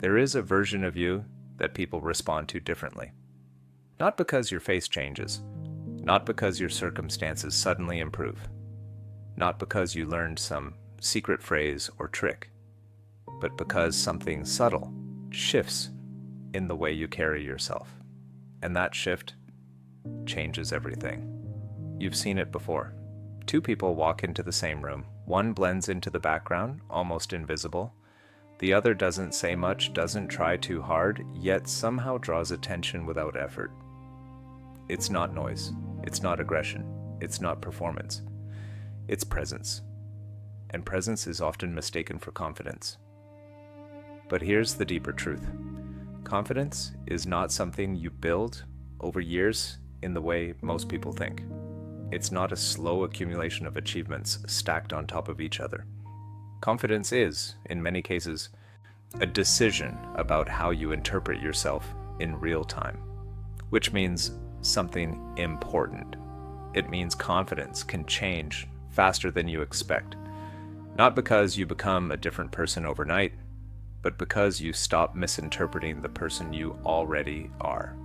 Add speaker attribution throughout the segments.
Speaker 1: there is a version of you that people respond to differently. Not because your face changes, not because your circumstances suddenly improve, not because you learned some secret phrase or trick, but because something subtle shifts in the way you carry yourself. And that shift changes everything. You've seen it before. Two people walk into the same room. One blends into the background, almost invisible. The other doesn't say much, doesn't try too hard, yet somehow draws attention without effort. It's not noise. It's not aggression. It's not performance. It's presence. And presence is often mistaken for confidence. But here's the deeper truth. Confidence is not something you build over years in the way most people think. It's not a slow accumulation of achievements stacked on top of each other. Confidence is, in many cases, a decision about how you interpret yourself in real time, which means something important. It means confidence can change faster than you expect, not because you become a different person overnight, but because you stop misinterpreting the person you already are.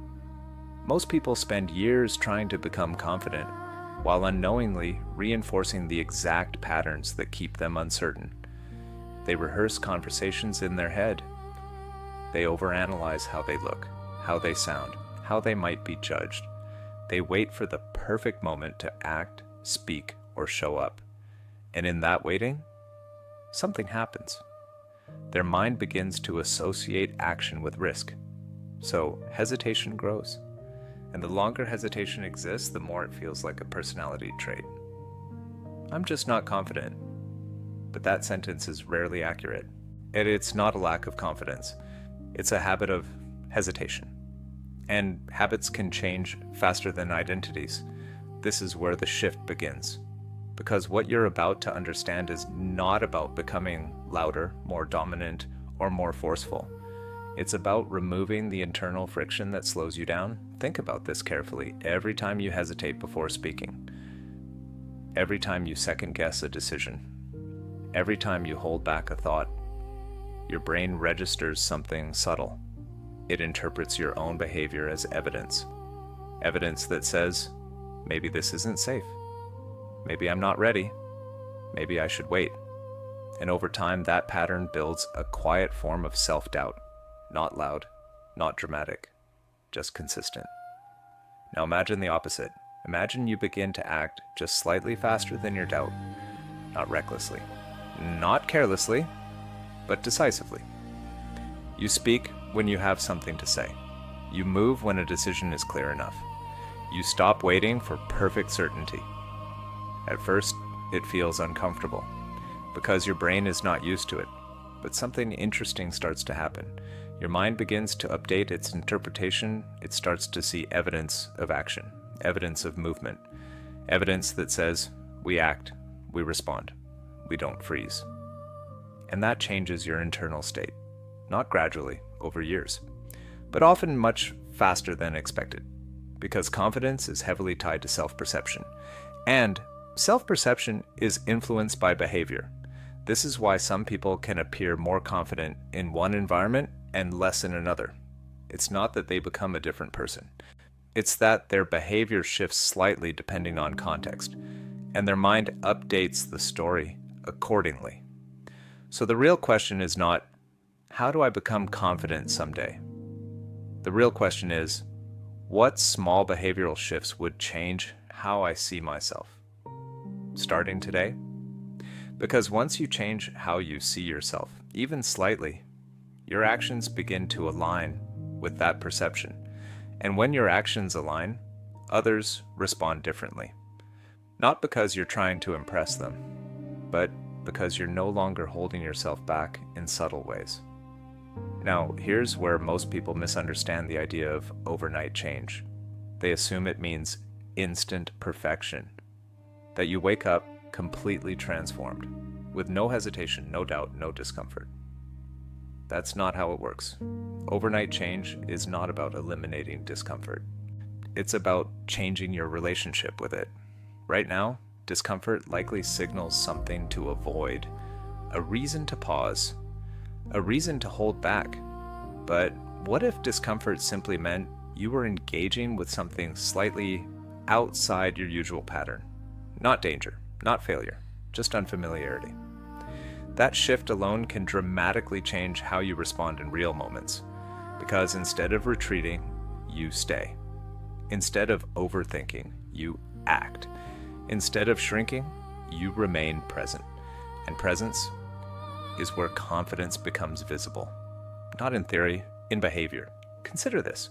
Speaker 1: Most people spend years trying to become confident, while unknowingly reinforcing the exact patterns that keep them uncertain. They rehearse conversations in their head. They overanalyze how they look, how they sound, how they might be judged. They wait for the perfect moment to act, speak, or show up. And in that waiting, something happens. Their mind begins to associate action with risk. So hesitation grows. And the longer hesitation exists, the more it feels like a personality trait. I'm just not confident. But that sentence is rarely accurate. And it's not a lack of confidence. It's a habit of hesitation. And habits can change faster than identities. This is where the shift begins. Because what you're about to understand is not about becoming louder, more dominant, or more forceful. It's about removing the internal friction that slows you down. Think about this carefully. Every time you hesitate before speaking, every time you second guess a decision, every time you hold back a thought, your brain registers something subtle. It interprets your own behavior as evidence. Evidence that says, maybe this isn't safe. Maybe I'm not ready. Maybe I should wait. And over time, that pattern builds a quiet form of self-doubt. Not loud, not dramatic, just consistent. Now imagine the opposite. Imagine you begin to act just slightly faster than your doubt. Not recklessly, not carelessly, but decisively. You speak when you have something to say. You move when a decision is clear enough. You stop waiting for perfect certainty. At first, it feels uncomfortable because your brain is not used to it, but something interesting starts to happen. Your mind begins to update its interpretation. It starts to see evidence of action, evidence of movement, evidence that says, we act, we respond, we don't freeze. And that changes your internal state, not gradually, over years, but often much faster than expected, because confidence is heavily tied to self-perception. And self-perception is influenced by behavior. This is why some people can appear more confident in one environment and less in another. It's not that they become a different person. It's that their behavior shifts slightly depending on context, and their mind updates the story accordingly. So the real question is not, how do I become confident someday? The real question is, what small behavioral shifts would change how I see myself? Starting today? Because once you change how you see yourself, even slightly, your actions begin to align with that perception. And when your actions align, others respond differently. Not because you're trying to impress them, but because you're no longer holding yourself back in subtle ways. Now, here's where most people misunderstand the idea of overnight change. They assume it means instant perfection, that you wake up completely transformed, with no hesitation, no doubt, no discomfort. That's not how it works. Overnight change is not about eliminating discomfort. It's about changing your relationship with it. Right now, discomfort likely signals something to avoid, a reason to pause, a reason to hold back, But what if discomfort simply meant you were engaging with something slightly outside your usual pattern? Not danger, not failure, just unfamiliarity. That shift alone can dramatically change how you respond in real moments, because instead of retreating, you stay. Instead of overthinking, you act. Instead of shrinking, you remain present. And presence is where confidence becomes visible. Not in theory, in behavior. Consider this.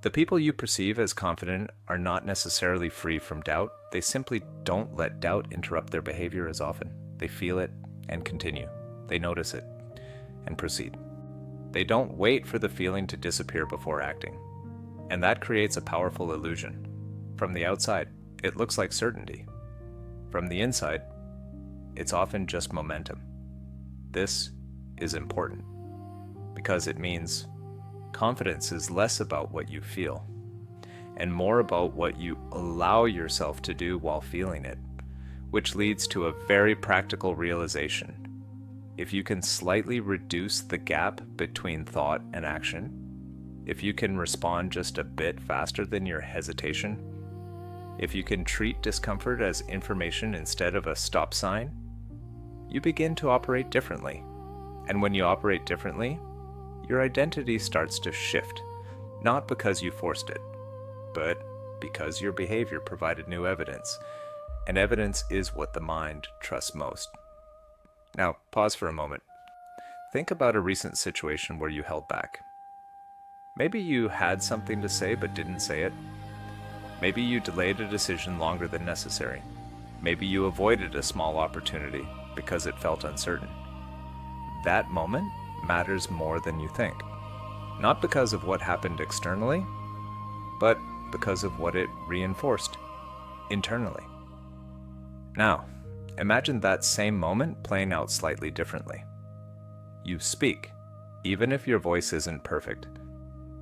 Speaker 1: The people you perceive as confident are not necessarily free from doubt. They simply don't let doubt interrupt their behavior as often. They feel it and continue. They notice it and proceed. They don't wait for the feeling to disappear before acting. And that creates a powerful illusion. From the outside, it looks like certainty. From the inside, it's often just momentum. This is important because it means confidence is less about what you feel and more about what you allow yourself to do while feeling it, which leads to a very practical realization. If you can slightly reduce the gap between thought and action, if you can respond just a bit faster than your hesitation, if you can treat discomfort as information instead of a stop sign, you begin to operate differently. And when you operate differently, your identity starts to shift, not because you forced it, but because your behavior provided new evidence. And evidence is what the mind trusts most. Now, pause for a moment. Think about a recent situation where you held back. Maybe you had something to say but didn't say it. Maybe you delayed a decision longer than necessary. Maybe you avoided a small opportunity because it felt uncertain. That moment matters more than you think. Not because of what happened externally, but because of what it reinforced internally. Now, imagine that same moment playing out slightly differently. You speak, even if your voice isn't perfect.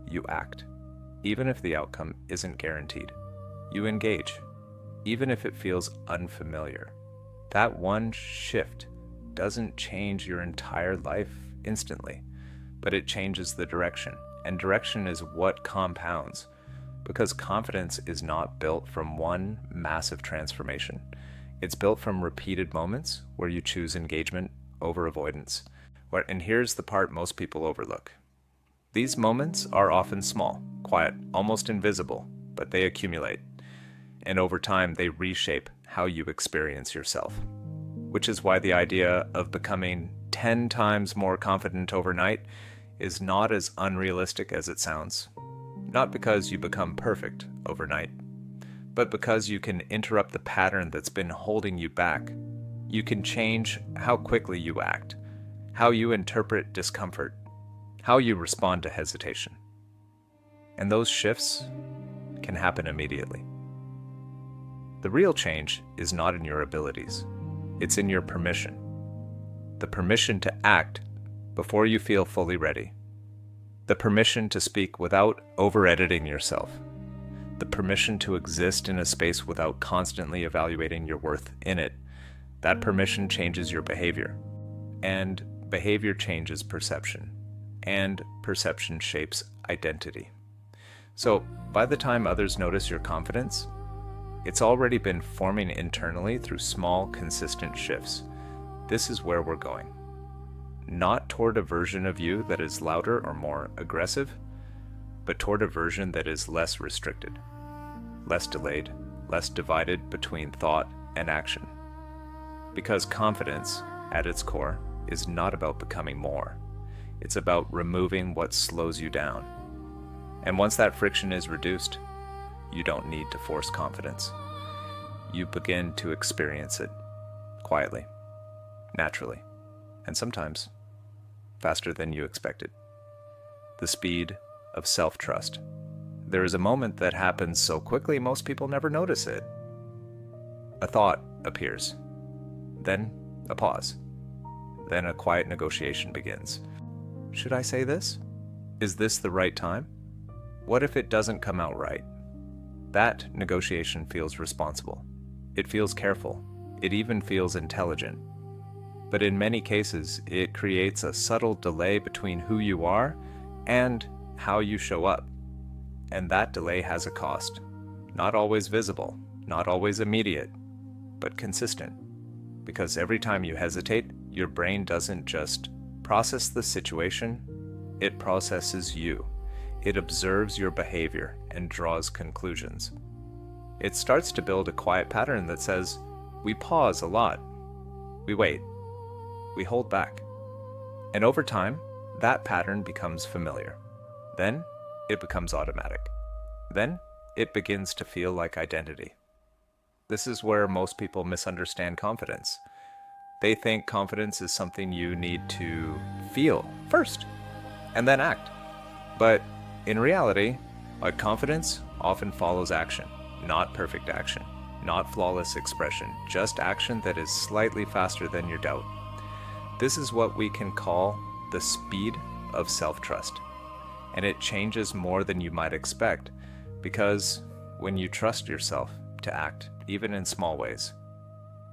Speaker 1: You act, even if the outcome isn't guaranteed. You engage, even if it feels unfamiliar. That one shift doesn't change your entire life instantly, but it changes the direction. And direction is what compounds, because confidence is not built from one massive transformation. It's built from repeated moments where you choose engagement over avoidance. And here's the part most people overlook. These moments are often small, quiet, almost invisible, but they accumulate. And over time, they reshape how you experience yourself. Which is why the idea of becoming 10 times more confident overnight is not as unrealistic as it sounds. Not because you become perfect overnight, but because you can interrupt the pattern that's been holding you back. You can change how quickly you act, how you interpret discomfort, how you respond to hesitation. And those shifts can happen immediately. The real change is not in your abilities. It's in your permission. The permission to act before you feel fully ready. The permission to speak without over-editing yourself. The permission to exist in a space without constantly evaluating your worth in it. That permission changes your behavior. And behavior changes perception. And perception shapes identity. So, by the time others notice your confidence, it's already been forming internally through small, consistent shifts. This is where we're going. Not toward a version of you that is louder or more aggressive, but toward a version that is less restricted, less delayed, less divided between thought and action. Because confidence, at its core, is not about becoming more. It's about removing what slows you down. And once that friction is reduced, you don't need to force confidence. You begin to experience it quietly, naturally, and sometimes faster than you expected. The speed of self-trust. There is a moment that happens so quickly most people never notice it. A thought appears, then a pause, then a quiet negotiation begins. Should I say this? Is this the right time? What if it doesn't come out right? That negotiation feels responsible. It feels careful. It even feels intelligent. But in many cases, it creates a subtle delay between who you are and how you show up. And that delay has a cost. Not always visible, not always immediate, but consistent. Because every time you hesitate, your brain doesn't just process the situation, it processes you. It observes your behavior and draws conclusions. It starts to build a quiet pattern that says, we pause a lot, we wait, we hold back. And over time, that pattern becomes familiar. Then it becomes automatic. Then it begins to feel like identity. This is where most people misunderstand confidence. They think confidence is something you need to feel first and then act. But in reality, confidence often follows action, not perfect action, not flawless expression, just action that is slightly faster than your doubt. This is what we can call the speed of self-trust. And it changes more than you might expect, because when you trust yourself to act, even in small ways,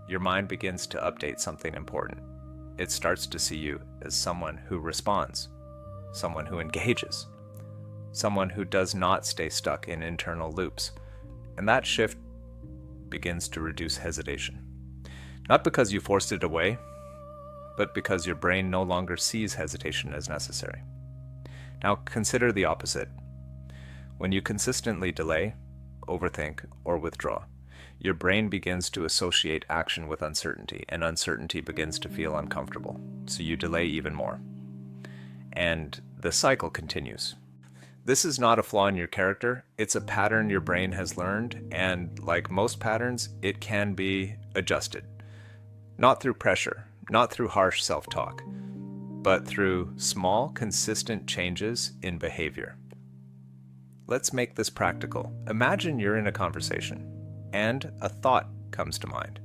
Speaker 1: your mind begins to update something important. It starts to see you as someone who responds, someone who engages, someone who does not stay stuck in internal loops. And that shift begins to reduce hesitation. Not because you forced it away, but because your brain no longer sees hesitation as necessary. Now consider the opposite. When you consistently delay, overthink, or withdraw, your brain begins to associate action with uncertainty, and uncertainty begins to feel uncomfortable, so you delay even more. And the cycle continues. This is not a flaw in your character, it's a pattern your brain has learned, and like most patterns, it can be adjusted. Not through pressure, not through harsh self-talk, but through small, consistent changes in behavior. Let's make this practical. Imagine you're in a conversation, and a thought comes to mind.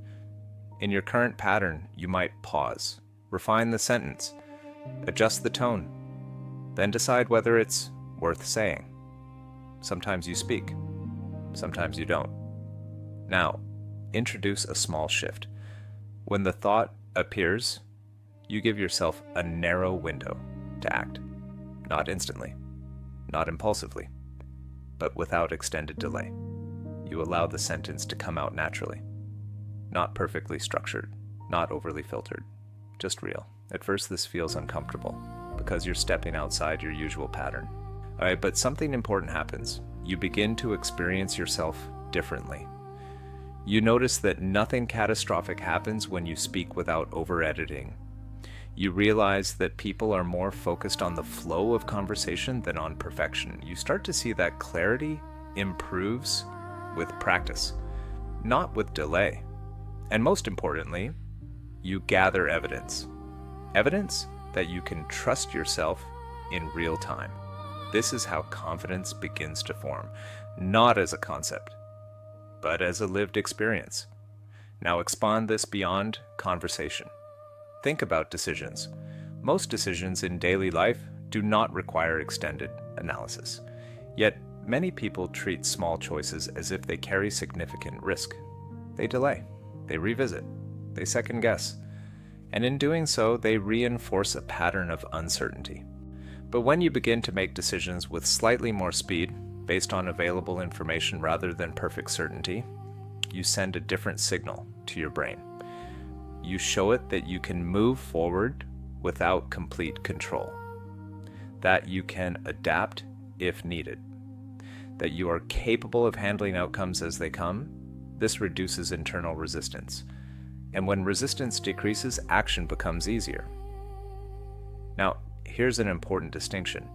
Speaker 1: In your current pattern, you might pause, refine the sentence, adjust the tone, then decide whether it's worth saying. Sometimes you speak, sometimes you don't. Now, introduce a small shift. When the thought appears, you give yourself a narrow window to act. Not instantly, not impulsively, but without extended delay. You allow the sentence to come out naturally. Not perfectly structured, not overly filtered, just real. At first this feels uncomfortable because you're stepping outside your usual pattern. Alright, but something important happens. You begin to experience yourself differently. You notice that nothing catastrophic happens when you speak without over-editing. You realize that people are more focused on the flow of conversation than on perfection. You start to see that clarity improves with practice, not with delay. And most importantly, you gather evidence. Evidence that you can trust yourself in real time. This is how confidence begins to form, not as a concept, but as a lived experience. Now expand this beyond conversation. Think about decisions. Most decisions in daily life do not require extended analysis. Yet, many people treat small choices as if they carry significant risk. They delay, they revisit, they second guess, and in doing so, they reinforce a pattern of uncertainty. But when you begin to make decisions with slightly more speed, based on available information rather than perfect certainty, you send a different signal to your brain. You show it that you can move forward without complete control, that you can adapt if needed, that you are capable of handling outcomes as they come. This reduces internal resistance. And when resistance decreases, action becomes easier. Now, here's an important distinction.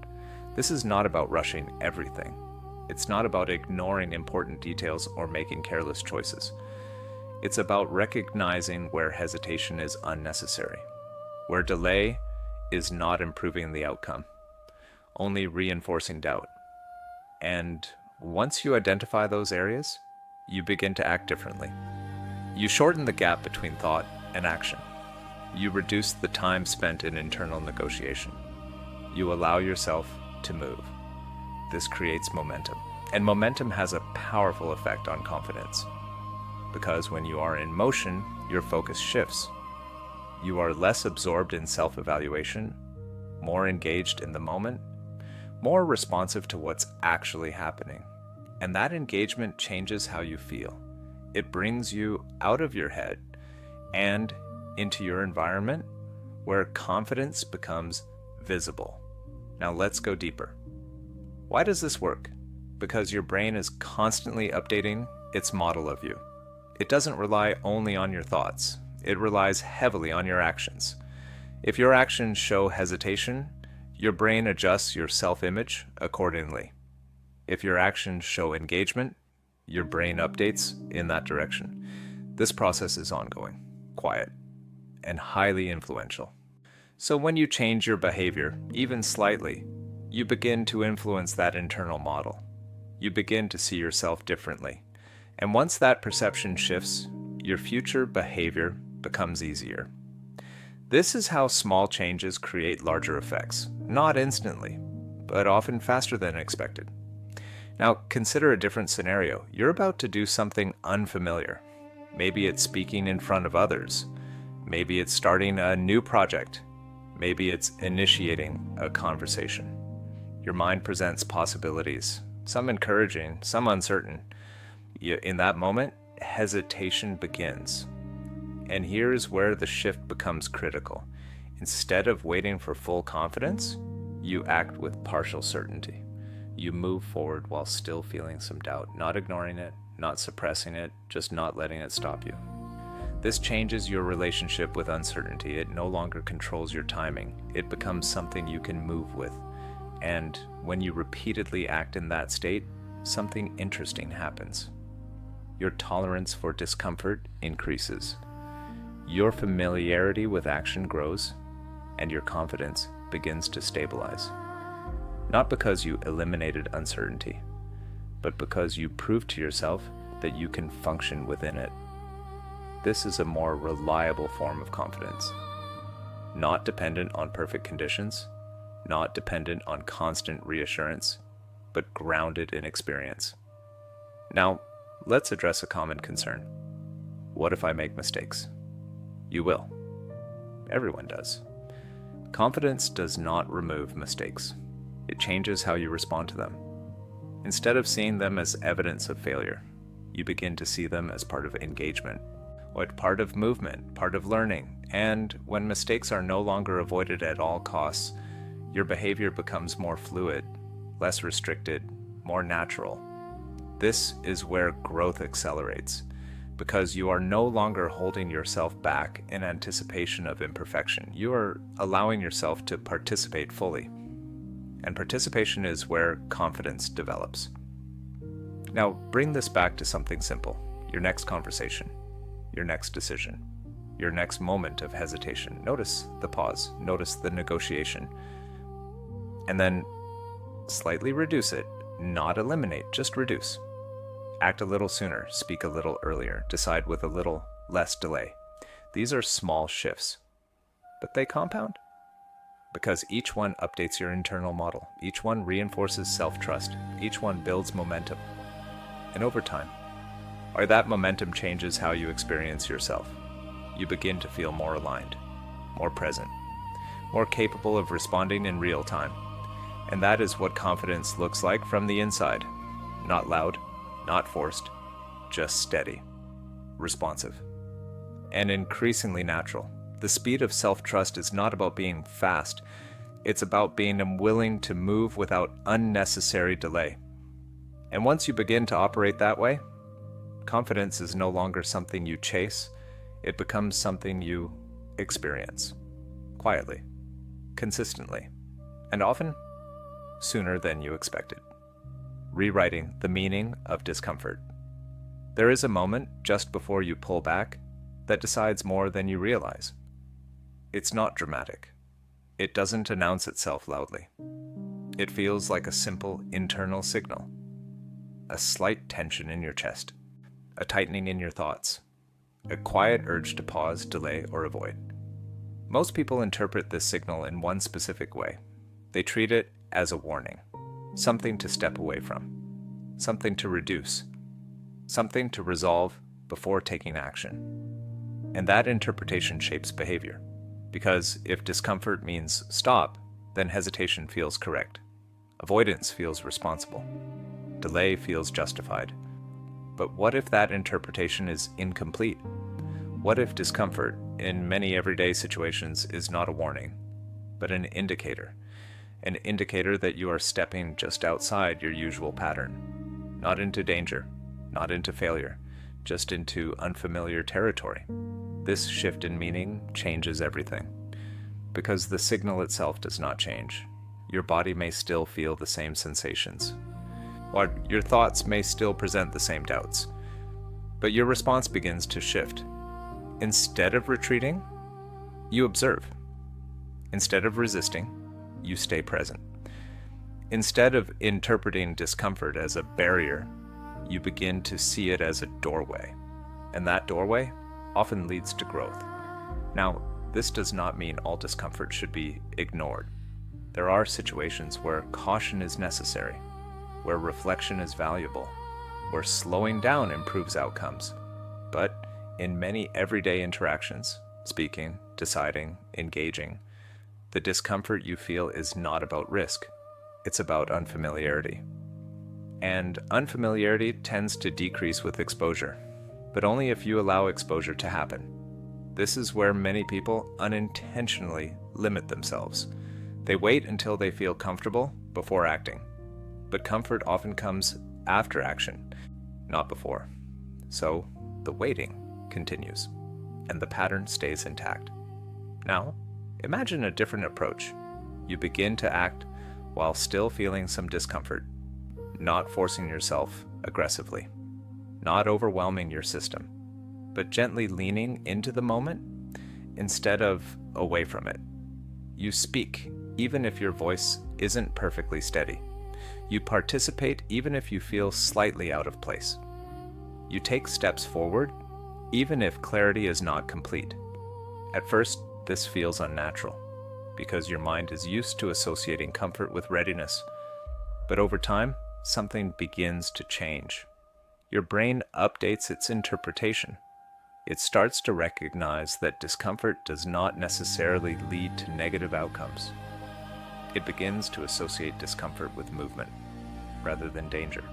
Speaker 1: This is not about rushing everything. It's not about ignoring important details or making careless choices. It's about recognizing where hesitation is unnecessary, where delay is not improving the outcome, only reinforcing doubt. And once you identify those areas, you begin to act differently. You shorten the gap between thought and action. You reduce the time spent in internal negotiation. You allow yourself to move. This creates momentum. And momentum has a powerful effect on confidence. Because when you are in motion, your focus shifts. You are less absorbed in self-evaluation, more engaged in the moment, more responsive to what's actually happening. And that engagement changes how you feel. It brings you out of your head and into your environment where confidence becomes visible. Now let's go deeper. Why does this work? Because your brain is constantly updating its model of you. It doesn't rely only on your thoughts. It relies heavily on your actions. If your actions show hesitation, your brain adjusts your self-image accordingly. If your actions show engagement, your brain updates in that direction. This process is ongoing, quiet, and highly influential. So when you change your behavior, even slightly, you begin to influence that internal model. You begin to see yourself differently. And once that perception shifts, your future behavior becomes easier. This is how small changes create larger effects, not instantly, but often faster than expected. Now, consider a different scenario. You're about to do something unfamiliar. Maybe it's speaking in front of others. Maybe it's starting a new project. Maybe it's initiating a conversation. Your mind presents possibilities, some encouraging, some uncertain. In that moment, hesitation begins. And here's where the shift becomes critical. Instead of waiting for full confidence, you act with partial certainty. You move forward while still feeling some doubt, not ignoring it, not suppressing it, just not letting it stop you. This changes your relationship with uncertainty. It no longer controls your timing. It becomes something you can move with. And when you repeatedly act in that state, something interesting happens. Your tolerance for discomfort increases. Your familiarity with action grows, and your confidence begins to stabilize. Not because you eliminated uncertainty, but because you proved to yourself that you can function within it. This is a more reliable form of confidence, not dependent on perfect conditions, not dependent on constant reassurance, but grounded in experience. Now, let's address a common concern. What if I make mistakes? You will. Everyone does. Confidence does not remove mistakes. It changes how you respond to them. Instead of seeing them as evidence of failure, you begin to see them as part of engagement, part of movement, part of learning. And when mistakes are no longer avoided at all costs, your behavior becomes more fluid, less restricted, more natural. This is where growth accelerates, because you are no longer holding yourself back in anticipation of imperfection. You are allowing yourself to participate fully. And participation is where confidence develops. Now, bring this back to something simple. Your next conversation, your next decision, your next moment of hesitation. Notice the pause, notice the negotiation, and then slightly reduce it, not eliminate, just reduce. Act a little sooner, speak a little earlier, decide with a little less delay. These are small shifts, but they compound because each one updates your internal model. Each one reinforces self-trust. Each one builds momentum. And over time, or that momentum changes how you experience yourself. You begin to feel more aligned, more present, more capable of responding in real time. And that is what confidence looks like from the inside. Not loud, not forced, just steady, responsive, and increasingly natural. The speed of self-trust is not about being fast. It's about being willing to move without unnecessary delay. And once you begin to operate that way, confidence is no longer something you chase. It becomes something you experience, quietly, consistently, and often sooner than you expected. Rewriting the meaning of discomfort. There is a moment just before you pull back that decides more than you realize. It's not dramatic. It doesn't announce itself loudly. It feels like a simple internal signal. A slight tension in your chest, a tightening in your thoughts, a quiet urge to pause, delay, or avoid. Most people interpret this signal in one specific way. They treat it as a warning, something to step away from, something to reduce, something to resolve before taking action. And that interpretation shapes behavior, because if discomfort means stop, then hesitation feels correct. Avoidance feels responsible. Delay feels justified. But what if that interpretation is incomplete? What if discomfort in many everyday situations is not a warning, but an indicator that you are stepping just outside your usual pattern, not into danger, not into failure, just into unfamiliar territory? This shift in meaning changes everything, because the signal itself does not change. Your body may still feel the same sensations, while your thoughts may still present the same doubts, but your response begins to shift. Instead of retreating, you observe. Instead of resisting, you stay present. Instead of interpreting discomfort as a barrier, you begin to see it as a doorway, and that doorway often leads to growth. Now, this does not mean all discomfort should be ignored. There are situations where caution is necessary, where reflection is valuable, where slowing down improves outcomes. But in many everyday interactions, speaking, deciding, engaging, the discomfort you feel is not about risk. It's about unfamiliarity. And unfamiliarity tends to decrease with exposure, but only if you allow exposure to happen. This is where many people unintentionally limit themselves. They wait until they feel comfortable before acting. But comfort often comes after action, not before. So the waiting continues, and the pattern stays intact. Now, imagine a different approach. You begin to act while still feeling some discomfort, not forcing yourself aggressively, not overwhelming your system, but gently leaning into the moment instead of away from it. You speak, even if your voice isn't perfectly steady. You participate, even if you feel slightly out of place. You take steps forward, even if clarity is not complete. At first, this feels unnatural, because your mind is used to associating comfort with readiness. But over time, something begins to change. Your brain updates its interpretation. It starts to recognize that discomfort does not necessarily lead to negative outcomes. It begins to associate discomfort with movement, rather than danger,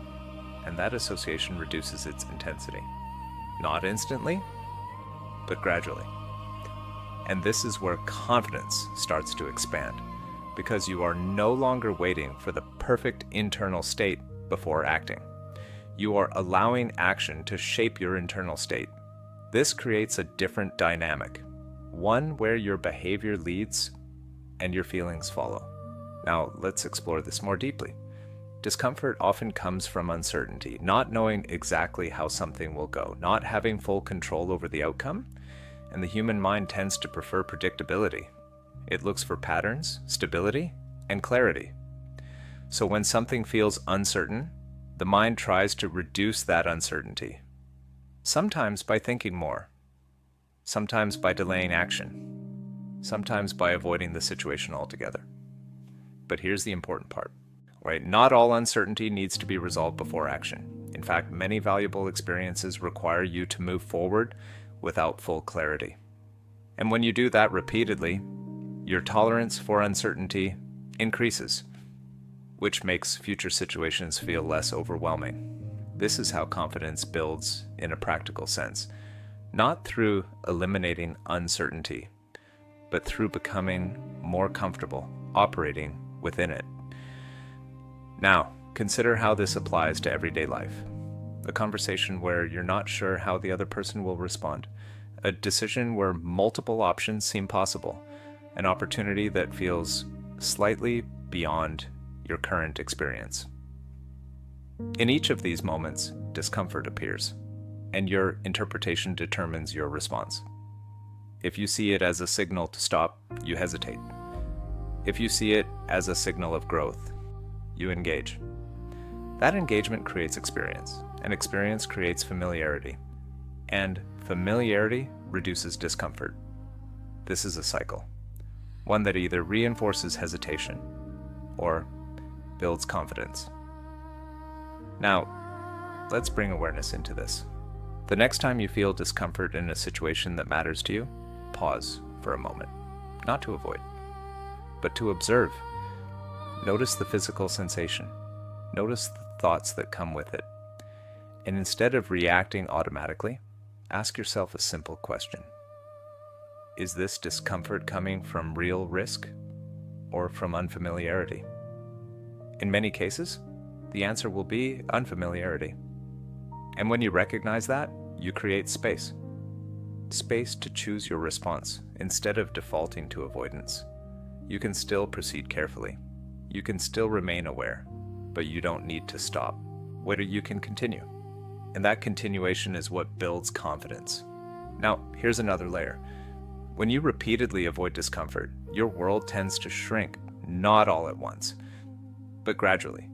Speaker 1: and that association reduces its intensity. Not instantly, but gradually. And this is where confidence starts to expand, because you are no longer waiting for the perfect internal state before acting. You are allowing action to shape your internal state. This creates a different dynamic, one where your behavior leads and your feelings follow. Now, let's explore this more deeply. Discomfort often comes from uncertainty, not knowing exactly how something will go, not having full control over the outcome, and the human mind tends to prefer predictability. It looks for patterns, stability, and clarity. So when something feels uncertain, the mind tries to reduce that uncertainty, sometimes by thinking more, sometimes by delaying action, sometimes by avoiding the situation altogether. But here's the important part. Right? Not all uncertainty needs to be resolved before action. In fact, many valuable experiences require you to move forward without full clarity. And when you do that repeatedly, your tolerance for uncertainty increases, which makes future situations feel less overwhelming. This is how confidence builds in a practical sense, not through eliminating uncertainty, but through becoming more comfortable operating within it. Now, consider how this applies to everyday life. A conversation where you're not sure how the other person will respond. A decision where multiple options seem possible. An opportunity that feels slightly beyond your current experience. In each of these moments, discomfort appears, and your interpretation determines your response. If you see it as a signal to stop, you hesitate. If you see it as a signal of growth, you engage. That engagement creates experience, and experience creates familiarity, and familiarity reduces discomfort. This is a cycle, one that either reinforces hesitation or builds confidence. Now, let's bring awareness into this. The next time you feel discomfort in a situation that matters to you, pause for a moment, not to avoid, but to observe. Notice the physical sensation. Notice the thoughts that come with it. And instead of reacting automatically, ask yourself a simple question. Is this discomfort coming from real risk or from unfamiliarity? In many cases, the answer will be unfamiliarity. And when you recognize that, you create space. Space to choose your response instead of defaulting to avoidance. You can still proceed carefully. You can still remain aware, but you don't need to stop. Whether you can continue. And that continuation is what builds confidence. Now, here's another layer. When you repeatedly avoid discomfort, your world tends to shrink, not all at once, but gradually.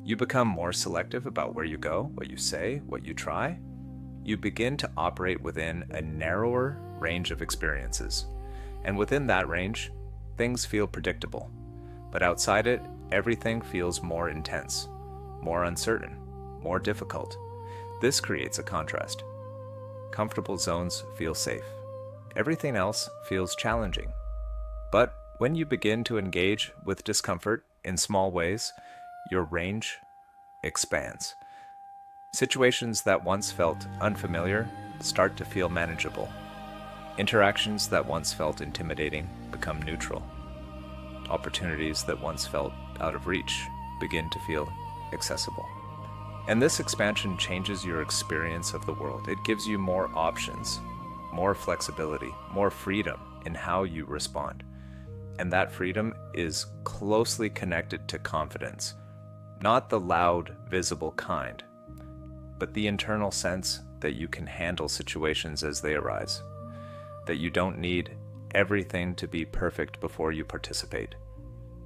Speaker 1: You become more selective about where you go, what you say, what you try. You begin to operate within a narrower range of experiences. And within that range, things feel predictable. But outside it, everything feels more intense, more uncertain, more difficult. This creates a contrast. Comfortable zones feel safe. Everything else feels challenging. But when you begin to engage with discomfort in small ways, your range expands. Situations that once felt unfamiliar start to feel manageable. Interactions that once felt intimidating become neutral. Opportunities that once felt out of reach begin to feel accessible. And this expansion changes your experience of the world. It gives you more options, more flexibility, more freedom in how you respond. And that freedom is closely connected to confidence, not the loud, visible kind, but the internal sense that you can handle situations as they arise, that you don't need everything to be perfect before you participate,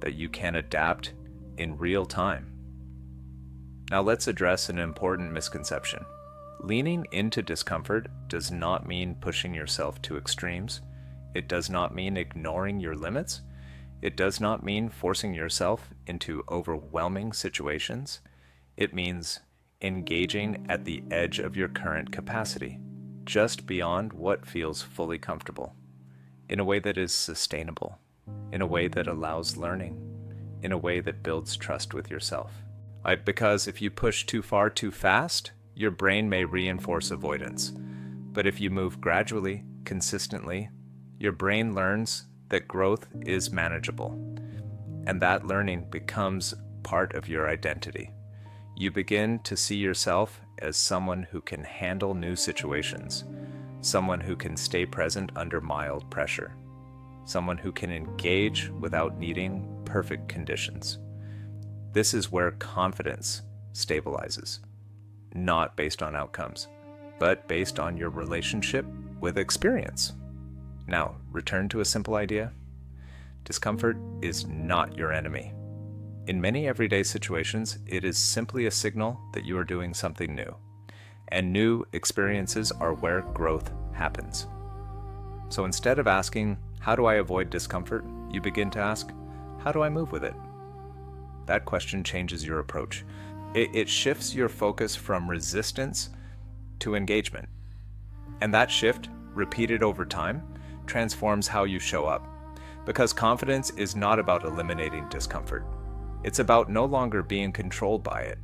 Speaker 1: that you can adapt in real time. Now let's address an important misconception. Leaning into discomfort does not mean pushing yourself to extremes. It does not mean ignoring your limits. It does not mean forcing yourself into overwhelming situations. It means engaging at the edge of your current capacity, just beyond what feels fully comfortable, in a way that is sustainable, in a way that allows learning, in a way that builds trust with yourself. Because if you push too far too fast, your brain may reinforce avoidance. But if you move gradually, consistently, your brain learns that growth is manageable. And that learning becomes part of your identity. You begin to see yourself as someone who can handle new situations, someone who can stay present under mild pressure, someone who can engage without needing perfect conditions. This is where confidence stabilizes, not based on outcomes, but based on your relationship with experience. Now, return to a simple idea. Discomfort is not your enemy. In many everyday situations, it is simply a signal that you are doing something new. And new experiences are where growth happens. So instead of asking, how do I avoid discomfort? You begin to ask, how do I move with it? That question changes your approach. It shifts your focus from resistance to engagement. And that shift, repeated over time, transforms how you show up. Because confidence is not about eliminating discomfort. It's about no longer being controlled by it.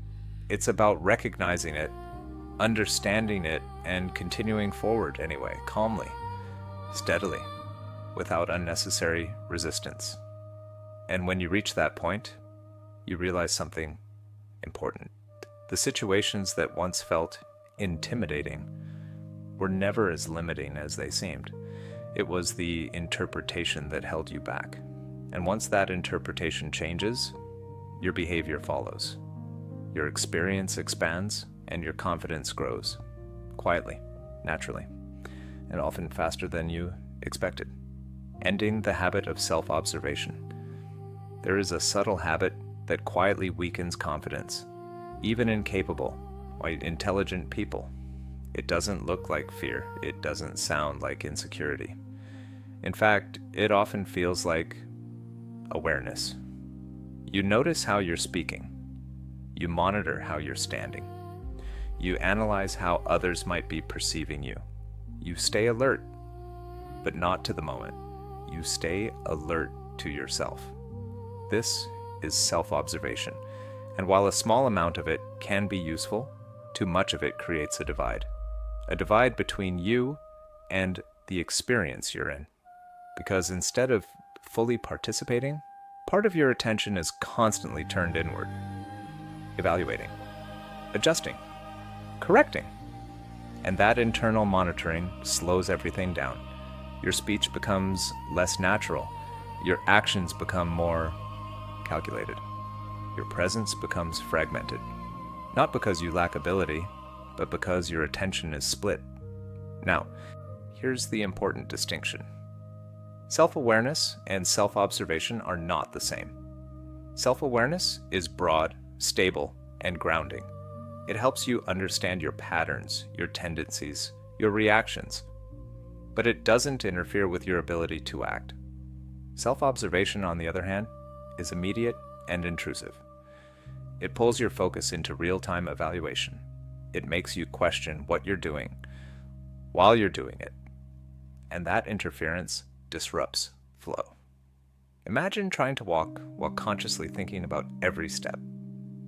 Speaker 1: It's about recognizing it, understanding it, and continuing forward anyway, calmly, steadily, without unnecessary resistance. And when you reach that point, you realize something important. The situations that once felt intimidating were never as limiting as they seemed. It was the interpretation that held you back. And once that interpretation changes, your behavior follows. Your experience expands and your confidence grows, quietly, naturally, and often faster than you expected. Ending the habit of self-observation. There is a subtle habit that quietly weakens confidence, even in capable, intelligent people. It doesn't look like fear. It doesn't sound like insecurity. In fact, it often feels like awareness. You notice how you're speaking. You monitor how you're standing. You analyze how others might be perceiving you. You stay alert, but not to the moment. You stay alert to yourself. This is self-observation, and while a small amount of it can be useful, too much of it creates a divide between you and the experience you're in. Because instead of fully participating, part of your attention is constantly turned inward, evaluating, adjusting, correcting. And that internal monitoring slows everything down. Your speech becomes less natural. Your actions become more calculated. Your presence becomes fragmented. Not because you lack ability, but because your attention is split. Now, here's the important distinction. Self-awareness and self-observation are not the same. Self-awareness is broad, stable, and grounding. It helps you understand your patterns, your tendencies, your reactions, but it doesn't interfere with your ability to act. Self-observation, on the other hand, is immediate and intrusive. It pulls your focus into real-time evaluation. It makes you question what you're doing while you're doing it, and that interference disrupts flow. Imagine trying to walk while consciously thinking about every step,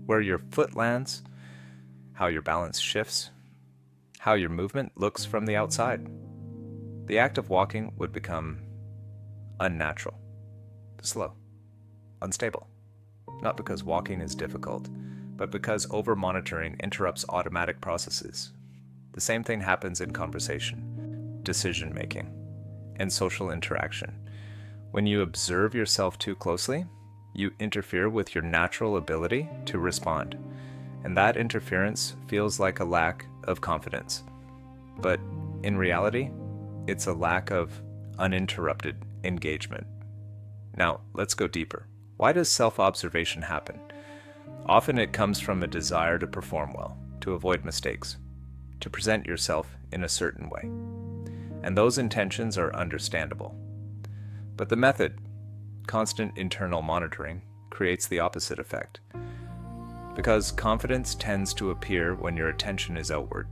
Speaker 1: where your foot lands, how your balance shifts, how your movement looks from the outside. The act of walking would become unnatural, slow, unstable. Not because walking is difficult, but because over-monitoring interrupts automatic processes. The same thing happens in conversation, decision-making, and social interaction. When you observe yourself too closely, you interfere with your natural ability to respond. And that interference feels like a lack of confidence. But in reality, it's a lack of uninterrupted engagement. Now, let's go deeper. Why does self-observation happen? Often it comes from a desire to perform well, to avoid mistakes, to present yourself in a certain way. And those intentions are understandable. But the method, constant internal monitoring, creates the opposite effect. Because confidence tends to appear when your attention is outward,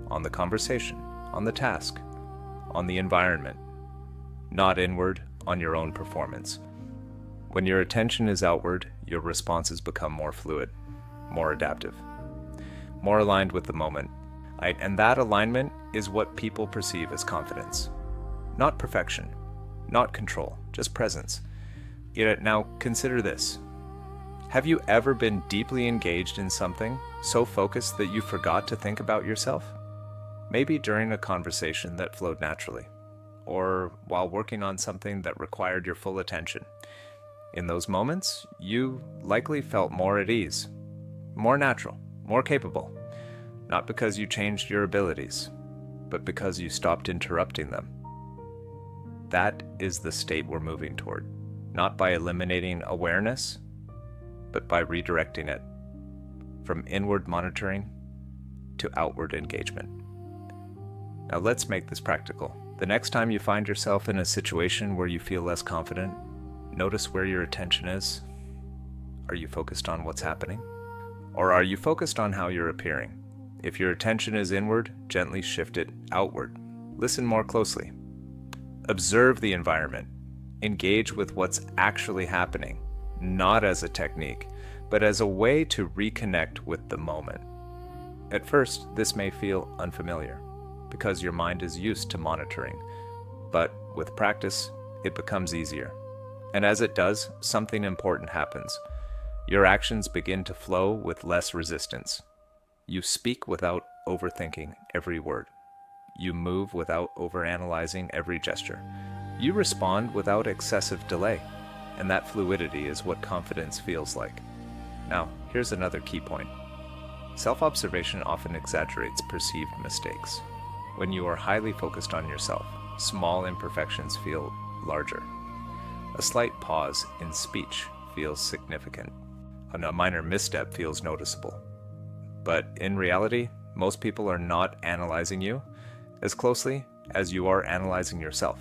Speaker 1: on the conversation, on the task, on the environment, not inward on your own performance. When your attention is outward, your responses become more fluid, more adaptive, more aligned with the moment. And that alignment is what people perceive as confidence. Not perfection, not control, just presence. Yet now consider this. Have you ever been deeply engaged in something, so focused that you forgot to think about yourself? Maybe during a conversation that flowed naturally, or while working on something that required your full attention. In those moments, you likely felt more at ease, more natural, more capable, not because you changed your abilities, but because you stopped interrupting them. That is the state we're moving toward, not by eliminating awareness, but by redirecting it from inward monitoring to outward engagement. Now let's make this practical. The next time you find yourself in a situation where you feel less confident, notice where your attention is. Are you focused on what's happening? Or are you focused on how you're appearing? If your attention is inward, gently shift it outward. Listen more closely. Observe the environment. Engage with what's actually happening, not as a technique, but as a way to reconnect with the moment. At first, this may feel unfamiliar, because your mind is used to monitoring, but with practice, it becomes easier. And as it does, something important happens. Your actions begin to flow with less resistance. You speak without overthinking every word. You move without overanalyzing every gesture. You respond without excessive delay. And that fluidity is what confidence feels like. Now, here's another key point. Self-observation often exaggerates perceived mistakes. When you are highly focused on yourself, small imperfections feel larger. A slight pause in speech feels significant. A minor misstep feels noticeable. But in reality, most people are not analyzing you as closely as you are analyzing yourself.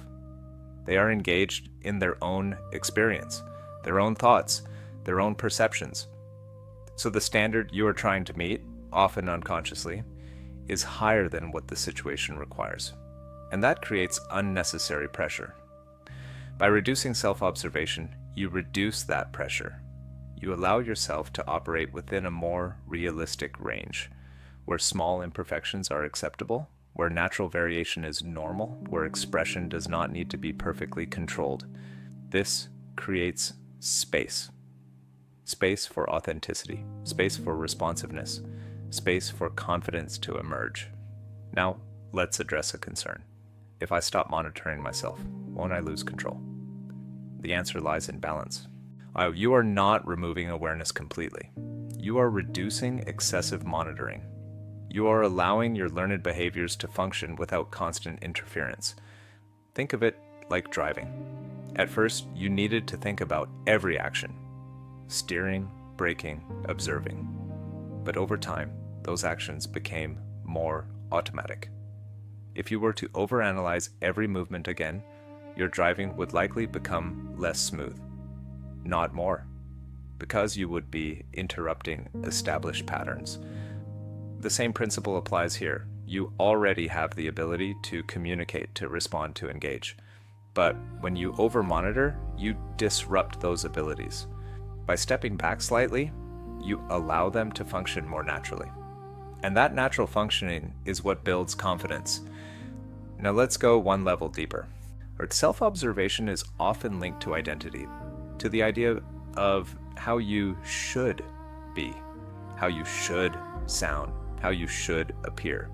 Speaker 1: They are engaged in their own experience, their own thoughts, their own perceptions. So the standard you are trying to meet, often unconsciously, is higher than what the situation requires. And that creates unnecessary pressure. By reducing self-observation, you reduce that pressure. you allow yourself to operate within a more realistic range, where small imperfections are acceptable, where natural variation is normal, where expression does not need to be perfectly controlled. This creates space. Space for authenticity, space for responsiveness, space for confidence to emerge. Now, let's address a concern. If I stop monitoring myself, won't I lose control? The answer lies in balance. You are not removing awareness completely. You are reducing excessive monitoring. You are allowing your learned behaviors to function without constant interference. Think of it like driving. At first, you needed to think about every action: steering, braking, observing. But over time, those actions became more automatic. If you were to overanalyze every movement again, your driving would likely become less smooth, not more, because you would be interrupting established patterns. The same principle applies here. You already have the ability to communicate, to respond, to engage. But when you over-monitor, you disrupt those abilities. By stepping back slightly, you allow them to function more naturally. And that natural functioning is what builds confidence. Now let's go one level deeper. Self-observation is often linked to identity, to the idea of how you should be, how you should sound, how you should appear.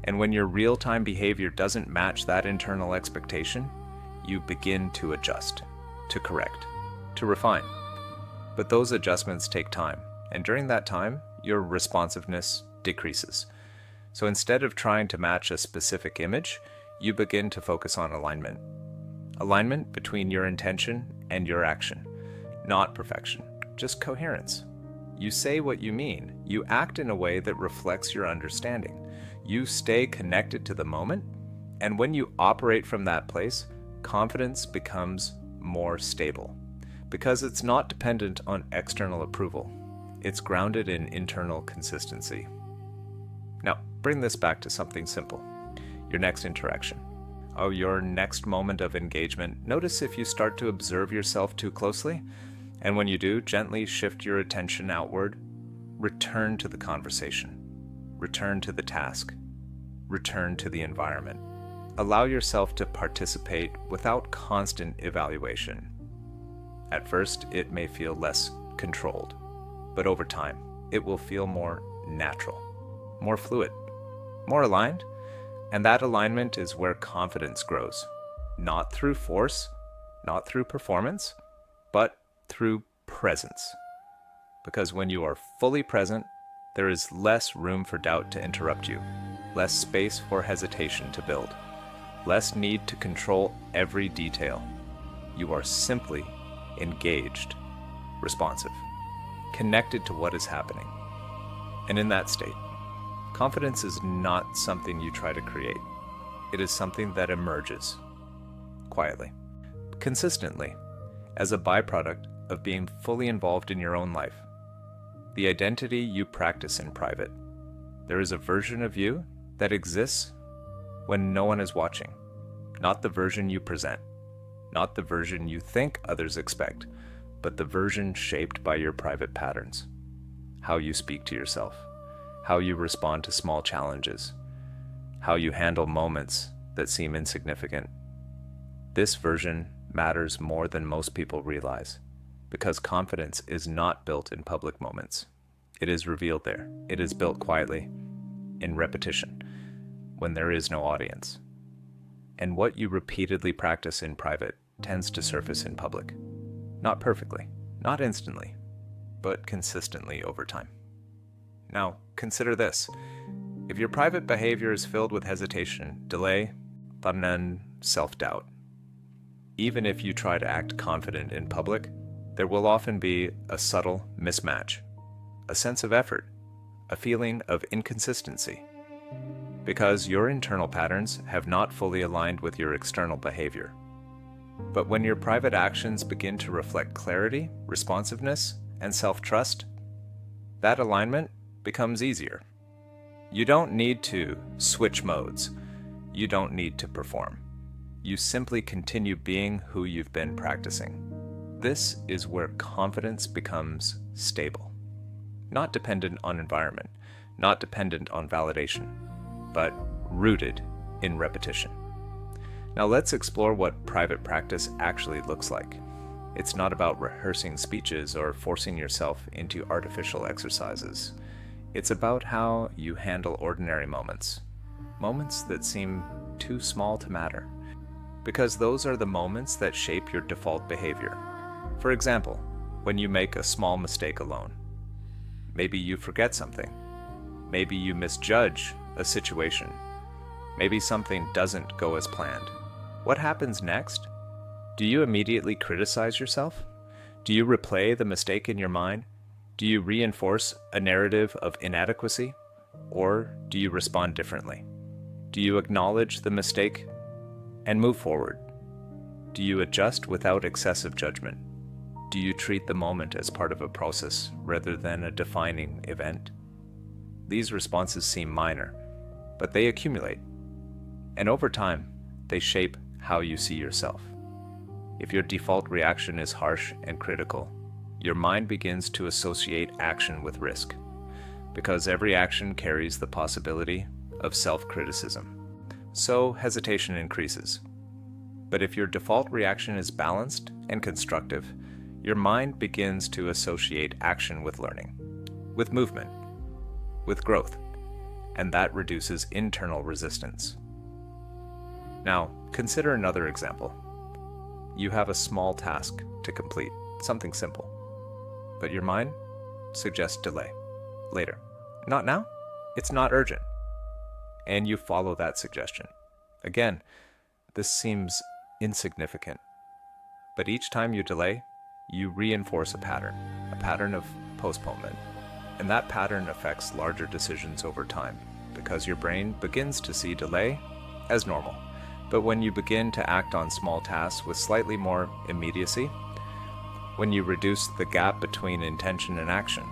Speaker 1: And when your real-time behavior doesn't match that internal expectation, you begin to adjust, to correct, to refine. But those adjustments take time, and during that time, your responsiveness decreases. So instead of trying to match a specific image, you begin to focus on alignment. Alignment between your intention and your action. Not perfection, just coherence. You say what you mean. You act in a way that reflects your understanding. You stay connected to the moment, and when you operate from that place, confidence becomes more stable, because it's not dependent on external approval. It's grounded in internal consistency. Now, bring this back to something simple. Your next interaction. Your next moment of engagement. Notice if you start to observe yourself too closely, and when you do, gently shift your attention outward. Return to the conversation. Return to the task. Return to the environment. Allow yourself to participate without constant evaluation. At first, it may feel less controlled, but over time, it will feel more natural, more fluid, more aligned, and that alignment is where confidence grows, not through force, not through performance, but through presence. Because when you are fully present, there is less room for doubt to interrupt you, less space for hesitation to build, less need to control every detail. You are simply engaged, responsive, connected to what is happening. And in that state, confidence is not something you try to create. It is something that emerges quietly, consistently, as a byproduct of being fully involved in your own life. The identity you practice in private. There is a version of you that exists when no one is watching, not the version you present, not the version you think others expect, but the version shaped by your private patterns, how you speak to yourself, how you respond to small challenges, how you handle moments that seem insignificant. This version matters more than most people realize, because confidence is not built in public moments. It is revealed there. It is built quietly, in repetition, when there is no audience. And what you repeatedly practice in private tends to surface in public. Not perfectly, not instantly, but consistently over time. Now, consider this. If your private behavior is filled with hesitation, delay, and self-doubt, even if you try to act confident in public, there will often be a subtle mismatch, a sense of effort, a feeling of inconsistency, because your internal patterns have not fully aligned with your external behavior. But when your private actions begin to reflect clarity, responsiveness, and self-trust, that alignment becomes easier. You don't need to switch modes. You don't need to perform. You simply continue being who you've been practicing. This is where confidence becomes stable, not dependent on environment, not dependent on validation, but rooted in repetition. Now let's explore what private practice actually looks like. It's not about rehearsing speeches or forcing yourself into artificial exercises. It's about how you handle ordinary moments, moments that seem too small to matter, because those are the moments that shape your default behavior. For example, when you make a small mistake alone. Maybe you forget something. Maybe you misjudge a situation. Maybe something doesn't go as planned. What happens next? Do you immediately criticize yourself? Do you replay the mistake in your mind? Do you reinforce a narrative of inadequacy? Or do you respond differently? Do you acknowledge the mistake and move forward? Do you adjust without excessive judgment? Do you treat the moment as part of a process rather than a defining event? These responses seem minor, but they accumulate. And over time, they shape how you see yourself. If your default reaction is harsh and critical, your mind begins to associate action with risk, because every action carries the possibility of self-criticism. So hesitation increases. But if your default reaction is balanced and constructive, your mind begins to associate action with learning, with movement, with growth, and that reduces internal resistance. Now, consider another example. You have a small task to complete, something simple, but your mind suggests delay, later. Not now, it's not urgent. And you follow that suggestion. Again, this seems insignificant, but each time you delay, you reinforce a pattern of postponement. And that pattern affects larger decisions over time, because your brain begins to see delay as normal. But when you begin to act on small tasks with slightly more immediacy, when you reduce the gap between intention and action,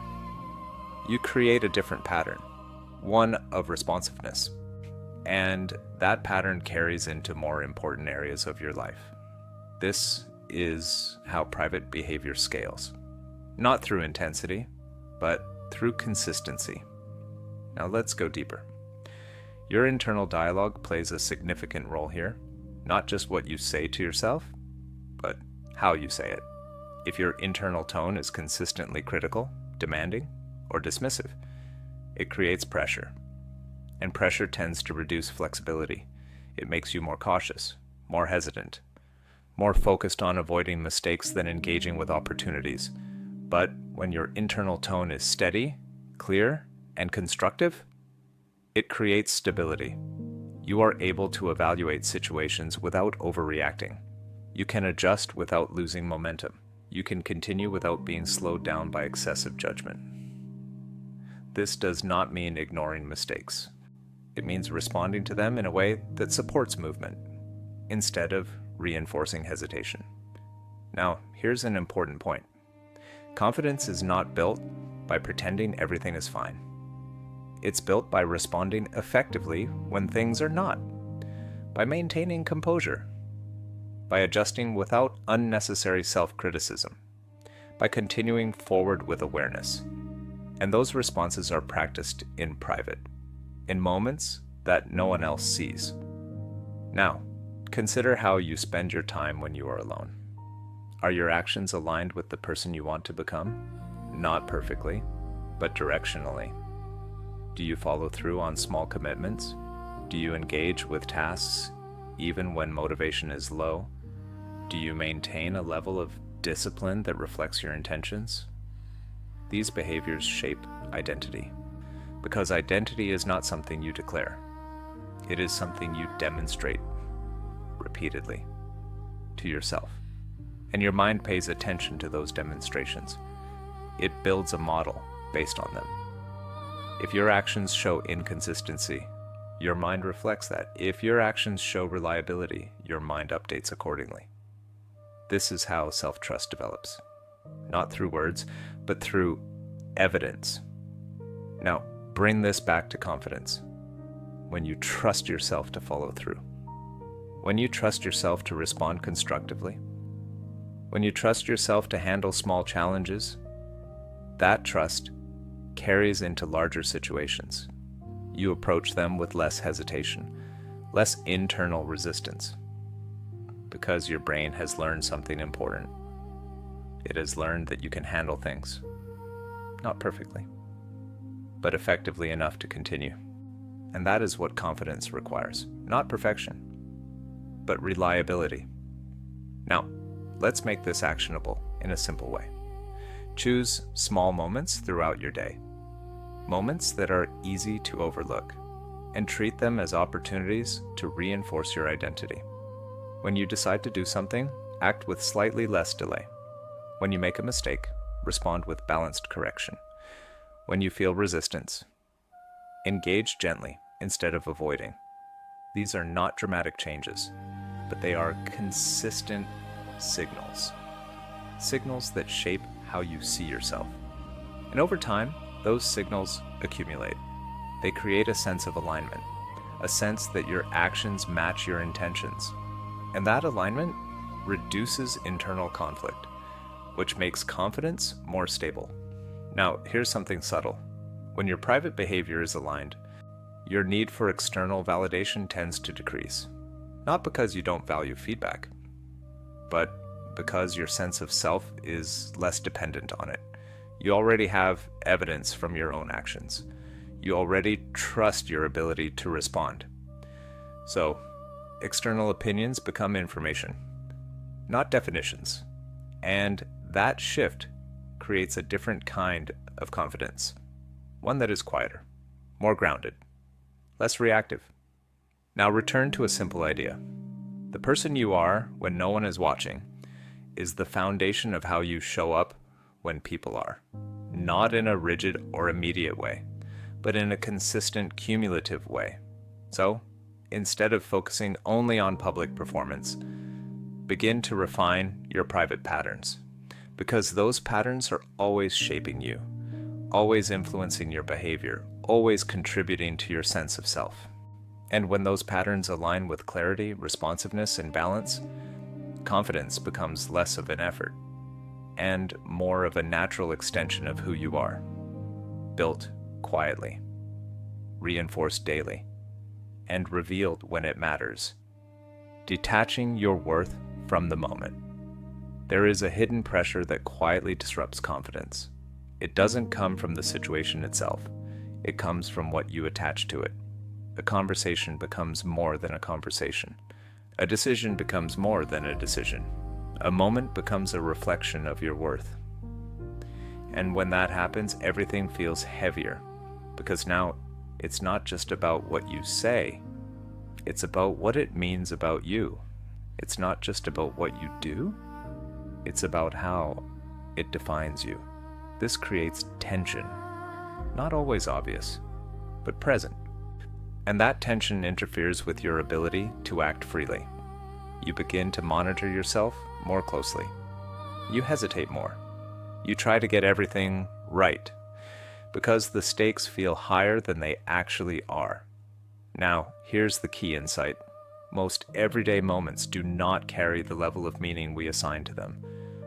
Speaker 1: you create a different pattern, one of responsiveness. And that pattern carries into more important areas of your life. This is how private behavior scales, not through intensity, but through consistency. Now let's go deeper. Your internal dialogue plays a significant role here, not just what you say to yourself, but how you say it. If your internal tone is consistently critical, demanding, or dismissive, it creates pressure. And pressure tends to reduce flexibility. It makes you more cautious, more hesitant, more focused on avoiding mistakes than engaging with opportunities. But when your internal tone is steady, clear, and constructive, it creates stability. You are able to evaluate situations without overreacting. You can adjust without losing momentum. You can continue without being slowed down by excessive judgment. This does not mean ignoring mistakes. It means responding to them in a way that supports movement, instead of reinforcing hesitation. Now, here's an important point. Confidence is not built by pretending everything is fine. It's built by responding effectively when things are not, by maintaining composure, by adjusting without unnecessary self-criticism, by continuing forward with awareness. And those responses are practiced in private, in moments that no one else sees. Now, consider how you spend your time when you are alone. Are your actions aligned with the person you want to become? Not perfectly, but directionally. Do you follow through on small commitments? Do you engage with tasks even when motivation is low? Do you maintain a level of discipline that reflects your intentions? These behaviors shape identity, because identity is not something you declare. It is something you demonstrate repeatedly to yourself. And your mind pays attention to those demonstrations. It builds a model based on them. If your actions show inconsistency, your mind reflects that. If your actions show reliability, your mind updates accordingly. This is how self-trust develops. Not through words, but through evidence. Now, bring this back to confidence. When you trust yourself to follow through. When you trust yourself to respond constructively. When you trust yourself to handle small challenges, that trust carries into larger situations. You approach them with less hesitation, less internal resistance, because your brain has learned something important. It has learned that you can handle things, not perfectly, but effectively enough to continue. And that is what confidence requires. Not perfection, but reliability. Now, let's make this actionable in a simple way. Choose small moments throughout your day, moments that are easy to overlook, and treat them as opportunities to reinforce your identity. When you decide to do something, act with slightly less delay. When you make a mistake, respond with balanced correction. When you feel resistance, engage gently instead of avoiding. These are not dramatic changes, but they are consistent signals. Signals that shape how you see yourself. And over time, those signals accumulate. They create a sense of alignment, a sense that your actions match your intentions. And that alignment reduces internal conflict, which makes confidence more stable. Now, here's something subtle. When your private behavior is aligned, your need for external validation tends to decrease. Not because you don't value feedback, but because your sense of self is less dependent on it. You already have evidence from your own actions. You already trust your ability to respond. So, external opinions become information, not definitions. And that shift creates a different kind of confidence, one that is quieter, more grounded, less reactive. Now return to a simple idea. The person you are when no one is watching is the foundation of how you show up when people are, not in a rigid or immediate way, but in a consistent, cumulative way. So, instead of focusing only on public performance, begin to refine your private patterns, because those patterns are always shaping you, always influencing your behavior, always contributing to your sense of self. And when those patterns align with clarity, responsiveness, and balance, confidence becomes less of an effort and more of a natural extension of who you are, built quietly, reinforced daily, and revealed when it matters, detaching your worth from the moment. There is a hidden pressure that quietly disrupts confidence. It doesn't come from the situation itself. It comes from what you attach to it. A conversation becomes more than a conversation. A decision becomes more than a decision. A moment becomes a reflection of your worth. And when that happens, everything feels heavier, because now it's not just about what you say, it's about what it means about you. It's not just about what you do, it's about how it defines you. This creates tension, not always obvious, but present. And that tension interferes with your ability to act freely. You begin to monitor yourself more closely. You hesitate more. You try to get everything right, because the stakes feel higher than they actually are. Now, here's the key insight. Most everyday moments do not carry the level of meaning we assign to them.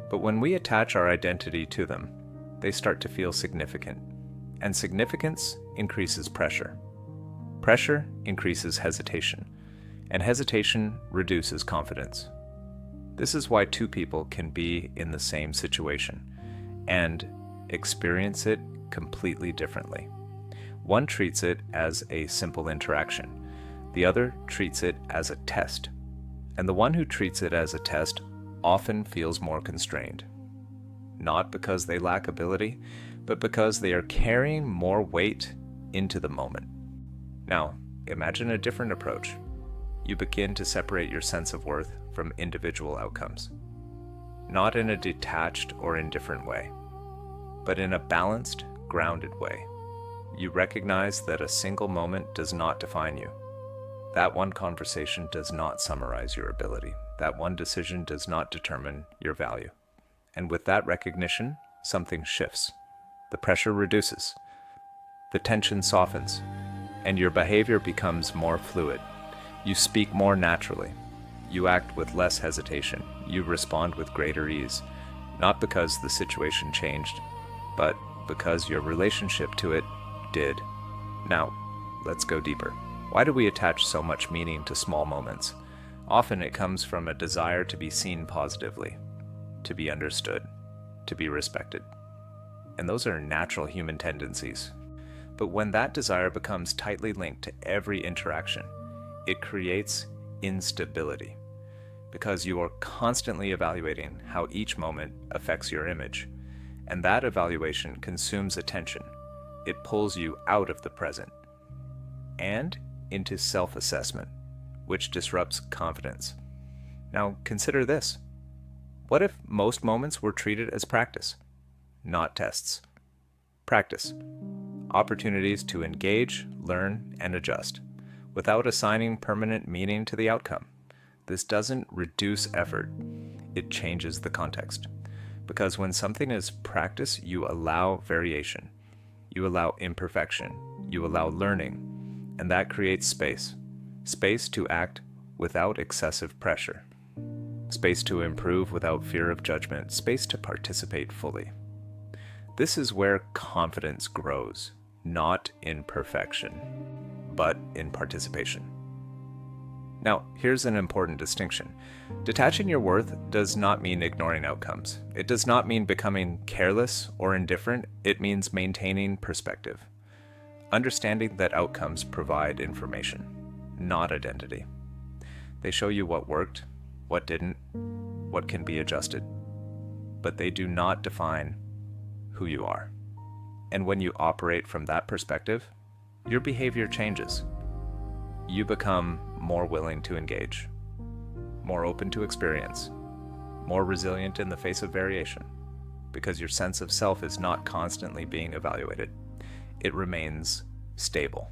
Speaker 1: But when we attach our identity to them, they start to feel significant. And significance increases pressure. Pressure increases hesitation. And hesitation reduces confidence. This is why two people can be in the same situation and experience it completely differently. One treats it as a simple interaction. The other treats it as a test. And the one who treats it as a test often feels more constrained. Not because they lack ability, but because they are carrying more weight into the moment. Now, imagine a different approach. You begin to separate your sense of worth from individual outcomes. Not in a detached or indifferent way, but in a balanced, grounded way. You recognize that a single moment does not define you. That one conversation does not summarize your ability. That one decision does not determine your value. And with that recognition, something shifts. The pressure reduces. The tension softens. And your behavior becomes more fluid. You speak more naturally. You act with less hesitation. you respond with greater ease, not because the situation changed, but because your relationship to it did. Now, let's go deeper. Why do we attach so much meaning to small moments? Often it comes from a desire to be seen positively, to be understood, to be respected. And those are natural human tendencies. But when that desire becomes tightly linked to every interaction, it creates instability, because you are constantly evaluating how each moment affects your image, and that evaluation consumes attention. It pulls you out of the present and into self-assessment, which disrupts confidence. Now consider this. What if most moments were treated as practice, not tests? Practice. Opportunities to engage, learn, and adjust, without assigning permanent meaning to the outcome. This doesn't reduce effort, it changes the context. Because when something is practice, you allow variation, you allow imperfection, you allow learning, and that creates space. Space to act without excessive pressure. Space to improve without fear of judgment. Space to participate fully. This is where confidence grows, not in perfection, but in participation. Now, here's an important distinction. Detaching your worth does not mean ignoring outcomes. It does not mean becoming careless or indifferent. It means maintaining perspective. Understanding that outcomes provide information, not identity. They show you what worked, what didn't, what can be adjusted, but they do not define who you are. And when you operate from that perspective, your behavior changes. You become more willing to engage, more open to experience, more resilient in the face of variation, because your sense of self is not constantly being evaluated. It remains stable.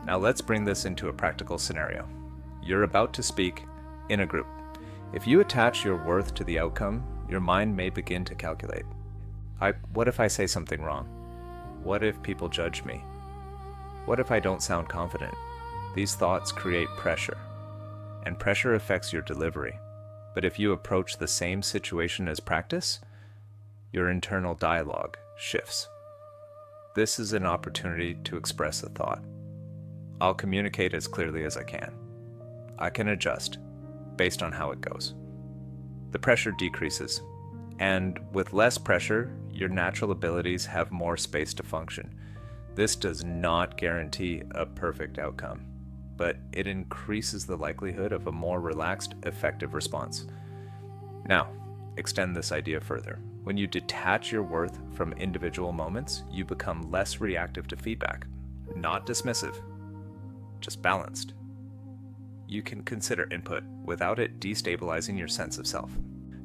Speaker 1: Now let's bring this into a practical scenario. You're about to speak in a group. If you attach your worth to the outcome, your mind may begin to calculate. What if I say something wrong? What if people judge me? What if I don't sound confident? These thoughts create pressure, and pressure affects your delivery. But if you approach the same situation as practice, your internal dialogue shifts. This is an opportunity to express a thought. I'll communicate as clearly as I can. I can adjust based on how it goes. The pressure decreases, and with less pressure, your natural abilities have more space to function. This does not guarantee a perfect outcome, but it increases the likelihood of a more relaxed, effective response. Now, extend this idea further. When you detach your worth from individual moments, you become less reactive to feedback, not dismissive, just balanced. You can consider input without it destabilizing your sense of self,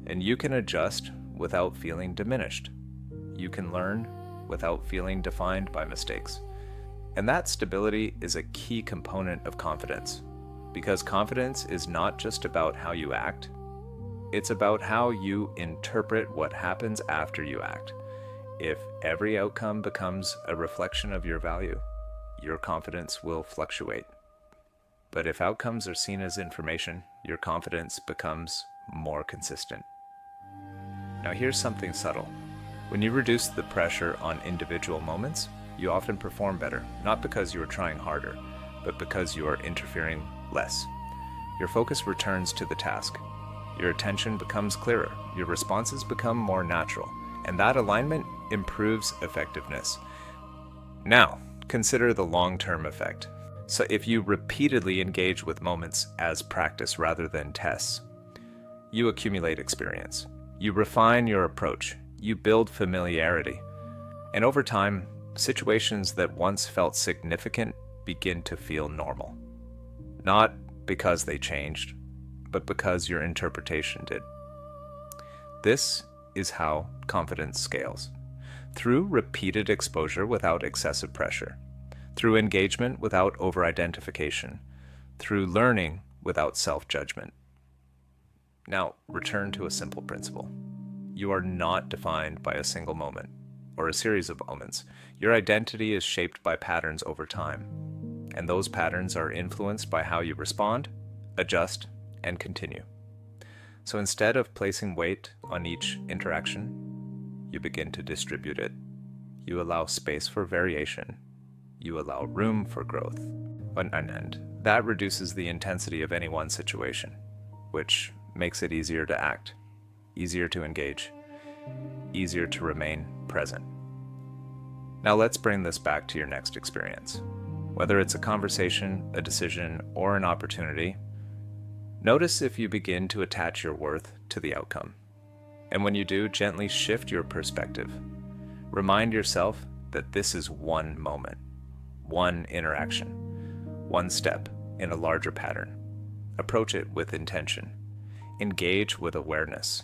Speaker 1: and you can adjust without feeling diminished. You can learn without feeling defined by mistakes. And that stability is a key component of confidence, because confidence is not just about how you act, it's about how you interpret what happens after you act. If every outcome becomes a reflection of your value, your confidence will fluctuate. But if outcomes are seen as information, your confidence becomes more consistent. Now here's something subtle. When you reduce the pressure on individual moments, you often perform better, not because you are trying harder, but because you are interfering less. Your focus returns to the task. Your attention becomes clearer, your responses become more natural, and that alignment improves effectiveness. Now, consider the long-term effect. So if you repeatedly engage with moments as practice rather than tests, you accumulate experience. You refine your approach. You build familiarity. And over time, situations that once felt significant begin to feel normal. Not because they changed, but because your interpretation did. This is how confidence scales. Through repeated exposure without excessive pressure. Through engagement without over-identification. Through learning without self-judgment. Now, return to a simple principle. You are not defined by a single moment or a series of moments. Your identity is shaped by patterns over time, and those patterns are influenced by how you respond, adjust, and continue. So instead of placing weight on each interaction, you begin to distribute it. You allow space for variation. You allow room for growth. And that reduces the intensity of any one situation, which makes it easier to act, easier to engage, easier to remain present. Now let's bring this back to your next experience. Whether it's a conversation, a decision, or an opportunity, notice if you begin to attach your worth to the outcome. And when you do, gently shift your perspective. Remind yourself that this is one moment, one interaction, one step in a larger pattern. Approach it with intention. Engage with awareness,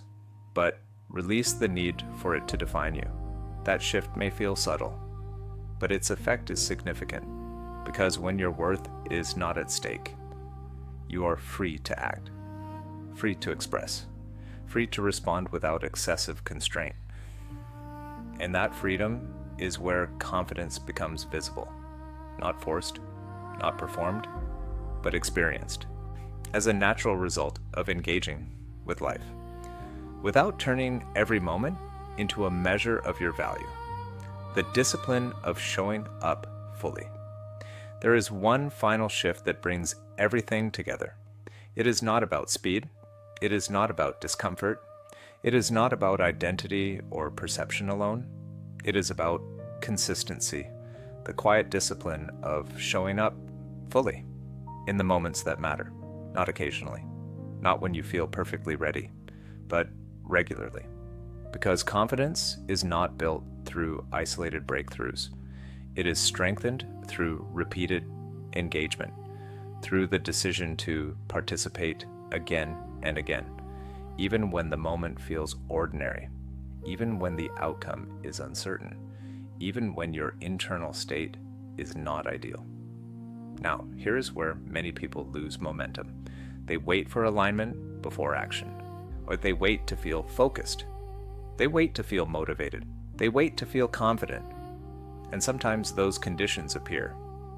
Speaker 1: but release the need for it to define you. That shift may feel subtle, but its effect is significant, because when your worth is not at stake, you are free to act, free to express, free to respond without excessive constraint. And that freedom is where confidence becomes visible, not forced, not performed, but experienced, as a natural result of engaging with life, without turning every moment into a measure of your value. The discipline of showing up fully. There is one final shift that brings everything together. It is not about speed. It is not about discomfort. It is not about identity or perception alone. It is about consistency, the quiet discipline of showing up fully in the moments that matter, not occasionally, not when you feel perfectly ready, but regularly. Because confidence is not built through isolated breakthroughs. It is strengthened through repeated engagement, through the decision to participate again and again, even when the moment feels ordinary, even when the outcome is uncertain, even when your internal state is not ideal. Now, here is where many people lose momentum. They wait for alignment before action, or they wait to feel focused. They wait to feel motivated. They wait to feel confident. And sometimes those conditions appear,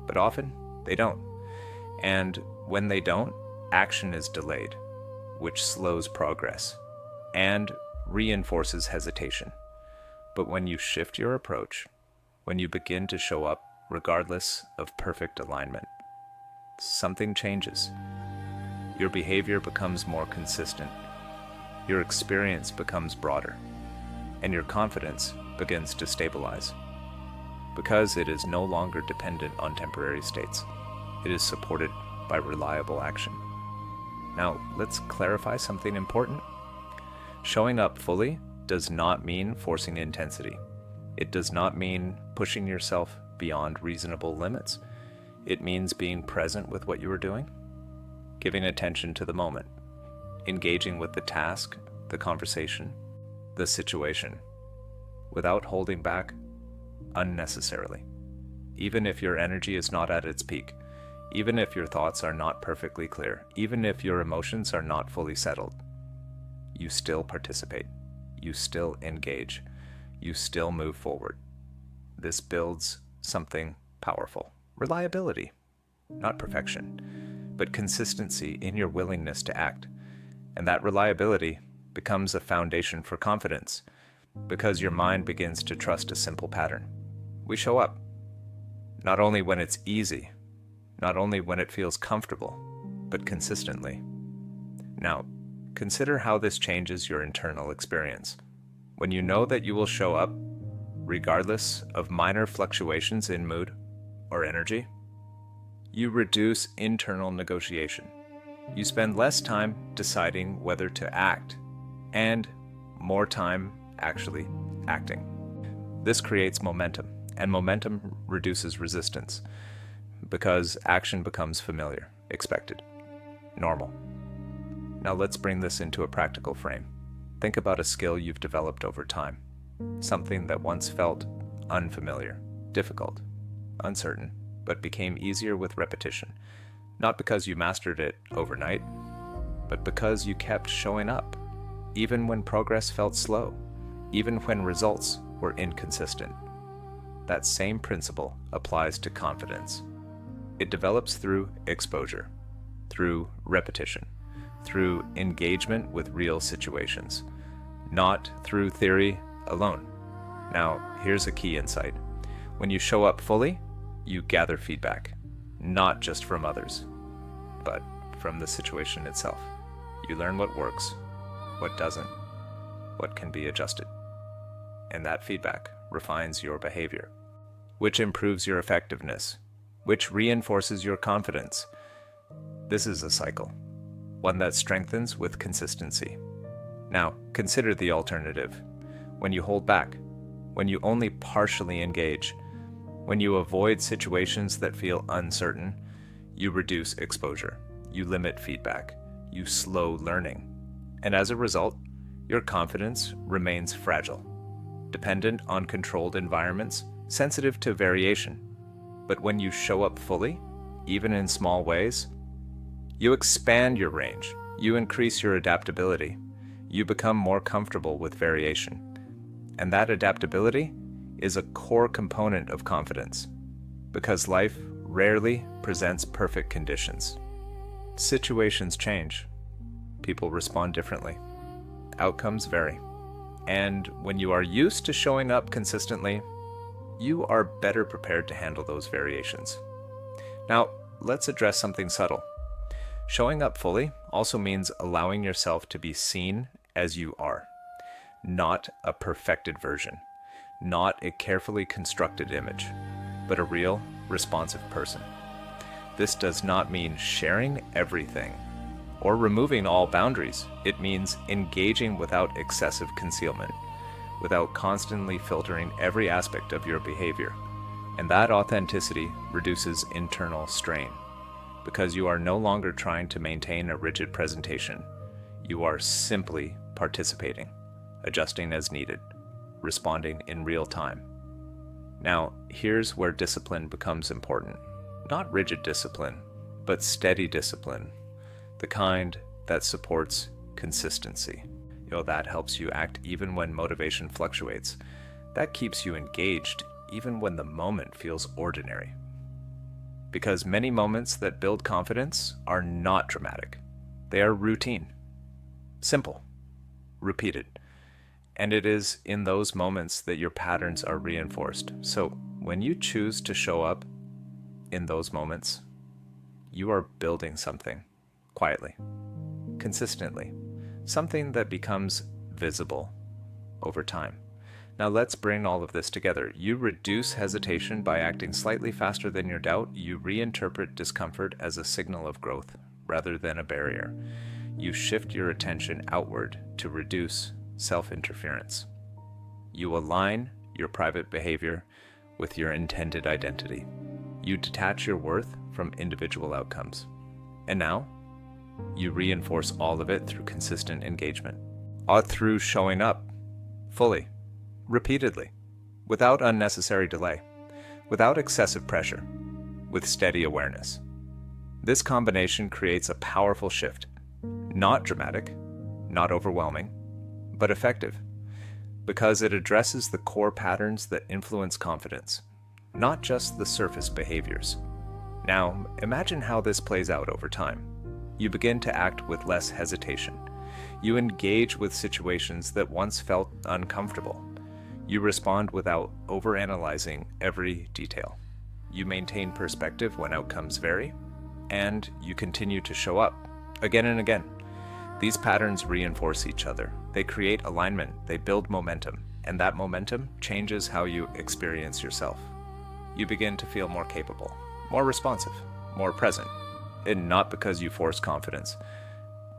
Speaker 1: but often they don't. And when they don't, action is delayed, which slows progress and reinforces hesitation. But when you shift your approach, when you begin to show up regardless of perfect alignment, something changes. Your behavior becomes more consistent. Your experience becomes broader, and your confidence begins to stabilize. Because it is no longer dependent on temporary states. It is supported by reliable action. Now, let's clarify something important. Showing up fully does not mean forcing intensity. It does not mean pushing yourself beyond reasonable limits. It means being present with what you are doing, giving attention to the moment, engaging with the task, the conversation, the situation, without holding back unnecessarily. Even if your energy is not at its peak, even if your thoughts are not perfectly clear, even if your emotions are not fully settled, you still participate, you still engage, you still move forward. This builds something powerful. Reliability, not perfection, but consistency in your willingness to act. And that reliability becomes a foundation for confidence, because your mind begins to trust a simple pattern. We show up, not only when it's easy, not only when it feels comfortable, but consistently. Now, consider how this changes your internal experience. When you know that you will show up, regardless of minor fluctuations in mood or energy, you reduce internal negotiation. You spend less time deciding whether to act and more time actually acting. This creates momentum, and momentum reduces resistance because action becomes familiar, expected, normal. Now let's bring this into a practical frame. Think about a skill you've developed over time, something that once felt unfamiliar, difficult, uncertain, but became easier with repetition. Not because you mastered it overnight, but because you kept showing up, even when progress felt slow, even when results were inconsistent. That same principle applies to confidence. It develops through exposure, through repetition, through engagement with real situations, not through theory alone. Now, here's a key insight. When you show up fully, you gather feedback, not just from others, but from the situation itself. You learn what works, what doesn't, what can be adjusted. And that feedback refines your behavior, which improves your effectiveness, which reinforces your confidence. This is a cycle, one that strengthens with consistency. Now, consider the alternative. When you hold back, when you only partially engage, when you avoid situations that feel uncertain, you reduce exposure, you limit feedback, you slow learning. And as a result, your confidence remains fragile, dependent on controlled environments, sensitive to variation. But when you show up fully, even in small ways, you expand your range, you increase your adaptability, you become more comfortable with variation. And that adaptability is a core component of confidence, because life rarely presents perfect conditions. Situations change, people respond differently, outcomes vary. And when you are used to showing up consistently, you are better prepared to handle those variations. Now, let's address something subtle. Showing up fully also means allowing yourself to be seen as you are, not a perfected version, not a carefully constructed image, but a real, responsive person. This does not mean sharing everything or removing all boundaries. It means engaging without excessive concealment, without constantly filtering every aspect of your behavior. And that authenticity reduces internal strain, because you are no longer trying to maintain a rigid presentation. You are simply participating, adjusting as needed, responding in real time. Now, here's where discipline becomes important. Not rigid discipline, but steady discipline, the kind that supports consistency. That helps you act even when motivation fluctuates. That keeps you engaged even when the moment feels ordinary. Because many moments that build confidence are not dramatic. They are routine, simple, repeated. And it is in those moments that your patterns are reinforced. So when you choose to show up in those moments, you are building something quietly, consistently, something that becomes visible over time. Now let's bring all of this together. You reduce hesitation by acting slightly faster than your doubt. You reinterpret discomfort as a signal of growth rather than a barrier. You shift your attention outward to reduce self-interference. You align your private behavior with your intended identity. You detach your worth from individual outcomes. And now, you reinforce all of it through consistent engagement, through showing up fully, repeatedly, without unnecessary delay, without excessive pressure, with steady awareness. This combination creates a powerful shift, not dramatic, not overwhelming, but effective, because it addresses the core patterns that influence confidence, not just the surface behaviors. Now, imagine how this plays out over time. You begin to act with less hesitation. You engage with situations that once felt uncomfortable. You respond without overanalyzing every detail. You maintain perspective when outcomes vary, and you continue to show up again and again. These patterns reinforce each other. They create alignment, they build momentum, and that momentum changes how you experience yourself. You begin to feel more capable, more responsive, more present, and not because you force confidence,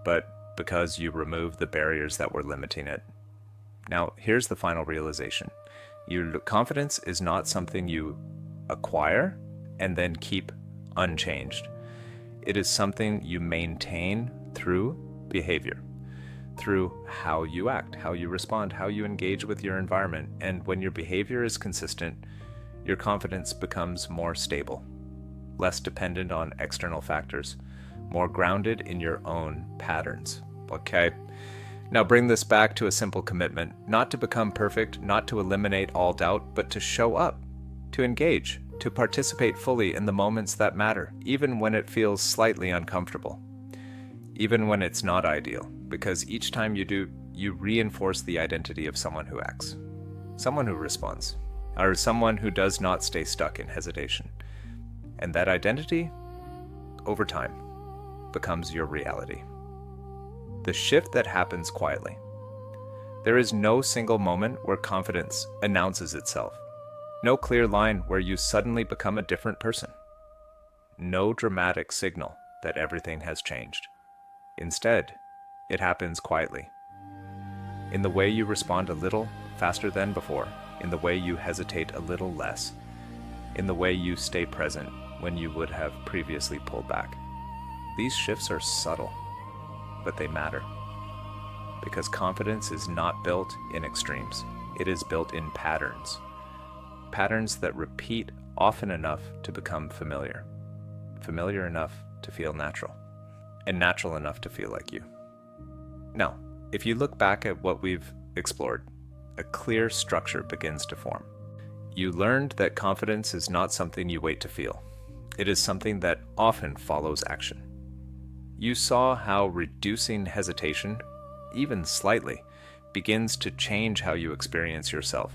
Speaker 1: but because you remove the barriers that were limiting it. Now, here's the final realization. Your confidence is not something you acquire and then keep unchanged. It is something you maintain through behavior, through how you act, how you respond, how you engage with your environment. And when your behavior is consistent, your confidence becomes more stable, less dependent on external factors, more grounded in your own patterns. Okay? Now bring this back to a simple commitment, not to become perfect, not to eliminate all doubt, but to show up, to engage, to participate fully in the moments that matter, even when it feels slightly uncomfortable. even when it's not ideal, because each time you do, you reinforce the identity of someone who acts, someone who responds, or someone who does not stay stuck in hesitation. And that identity, over time, becomes your reality. The shift that happens quietly. There is no single moment where confidence announces itself. No clear line where you suddenly become a different person. No dramatic signal that everything has changed. Instead, it happens quietly. In the way you respond a little faster than before, in the way you hesitate a little less, in the way you stay present when you would have previously pulled back. These shifts are subtle, but they matter. Because confidence is not built in extremes. It is built in patterns. Patterns that repeat often enough to become familiar. Familiar enough to feel natural. And natural enough to feel like you. Now, if you look back at what we've explored, a clear structure begins to form. You learned that confidence is not something you wait to feel. It is something that often follows action. You saw how reducing hesitation, even slightly, begins to change how you experience yourself.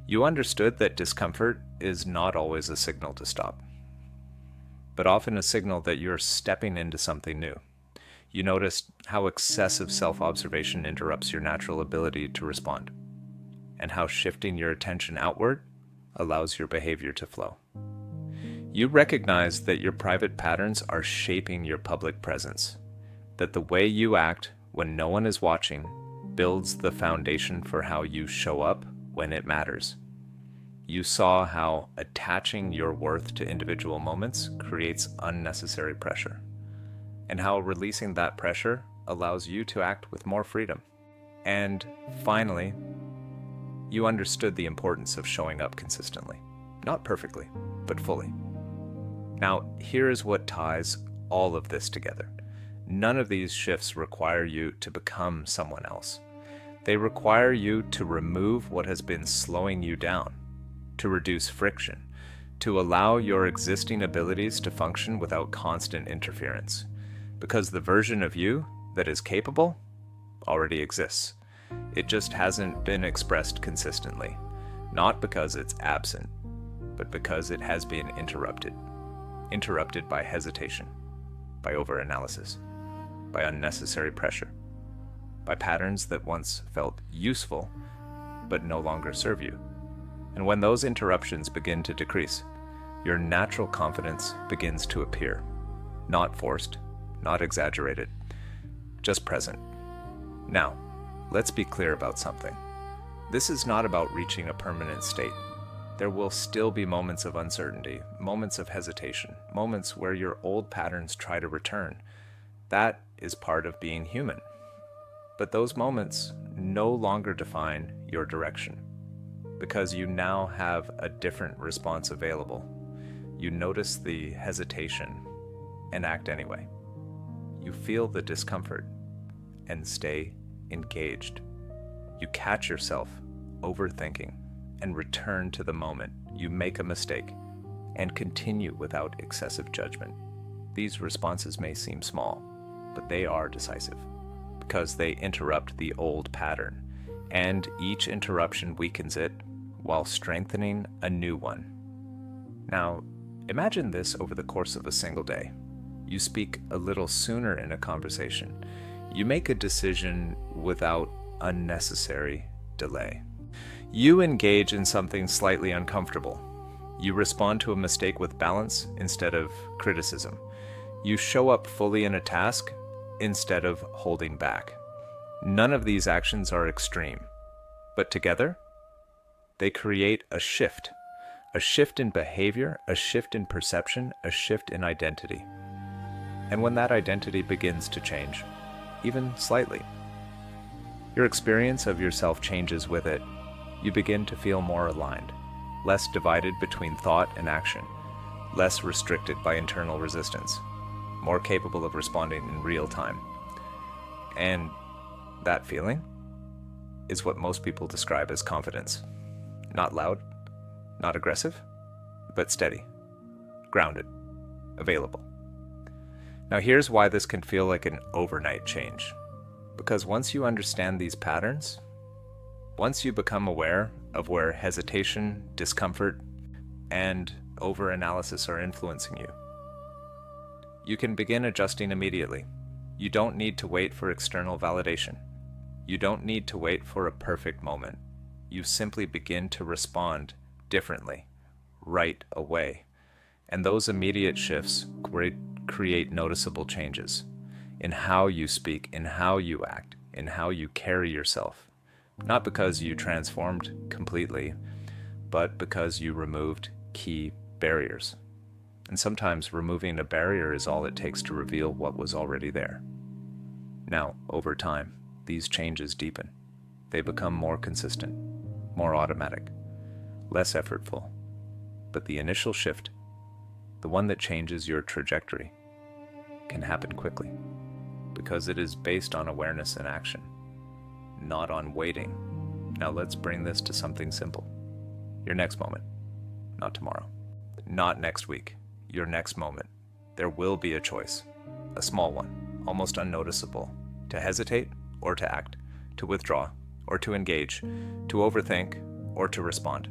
Speaker 1: You understood that discomfort is not always a signal to stop, but often a signal that you're stepping into something new. You noticed how excessive self-observation interrupts your natural ability to respond, and how shifting your attention outward allows your behavior to flow. You recognize that your private patterns are shaping your public presence, that the way you act when no one is watching builds the foundation for how you show up when it matters. You saw how attaching your worth to individual moments creates unnecessary pressure, and how releasing that pressure allows you to act with more freedom. And finally, you understood the importance of showing up consistently, not perfectly, but fully. Now, here is what ties all of this together. None of these shifts require you to become someone else. They require you to remove what has been slowing you down, to reduce friction, to allow your existing abilities to function without constant interference. Because the version of you that is capable already exists. It just hasn't been expressed consistently, not because it's absent, but because it has been interrupted. Interrupted by hesitation, by overanalysis, by unnecessary pressure, by patterns that once felt useful but no longer serve you. And when those interruptions begin to decrease, your natural confidence begins to appear, not forced, not exaggerated, just present. Now, let's be clear about something. This is not about reaching a permanent state. There will still be moments of uncertainty, moments of hesitation, moments where your old patterns try to return. That is part of being human. But those moments no longer define your direction, because you now have a different response available. You notice the hesitation and act anyway. You feel the discomfort and stay engaged. You catch yourself overthinking and return to the moment you make a mistake and continue without excessive judgment. These responses may seem small, but they are decisive because they interrupt the old pattern, and each interruption weakens it while strengthening a new one. Now, imagine this over the course of a single day. You speak a little sooner in a conversation. You make a decision without unnecessary delay. You engage in something slightly uncomfortable. You respond to a mistake with balance instead of criticism. You show up fully in a task instead of holding back. None of these actions are extreme, but together, they create a shift in behavior, a shift in perception, a shift in identity. And when that identity begins to change, even slightly, your experience of yourself changes with it. You begin to feel more aligned, less divided between thought and action, less restricted by internal resistance, more capable of responding in real time. And that feeling is what most people describe as confidence. Not loud, not aggressive, but steady, grounded, available. Now here's why this can feel like an overnight change. Because once you understand these patterns, once you become aware of where hesitation, discomfort, and overanalysis are influencing you, you can begin adjusting immediately. You don't need to wait for external validation. You don't need to wait for a perfect moment. You simply begin to respond differently, right away. And those immediate shifts create noticeable changes in how you speak, in how you act, in how you carry yourself. Not because you transformed completely, but because you removed key barriers. And sometimes removing a barrier is all it takes to reveal what was already there. Now, over time, these changes deepen. They become more consistent, more automatic, less effortful. But the initial shift, the one that changes your trajectory, can happen quickly because it is based on awareness and action, not on waiting. Now let's bring this to something simple. Your next moment, not tomorrow, not next week, your next moment. There will be a choice, a small one, almost unnoticeable, to hesitate or to act, to withdraw or to engage, to overthink or to respond.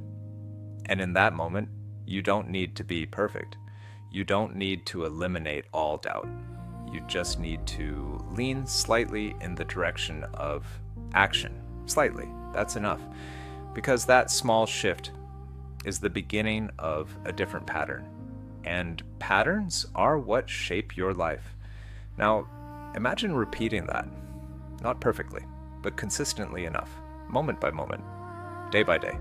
Speaker 1: And in that moment, you don't need to be perfect. You don't need to eliminate all doubt. You just need to lean slightly in the direction of action. Slightly, that's enough. Because that small shift is the beginning of a different pattern. And patterns are what shape your life. Now, imagine repeating that, not perfectly, but consistently enough, moment by moment, day by day.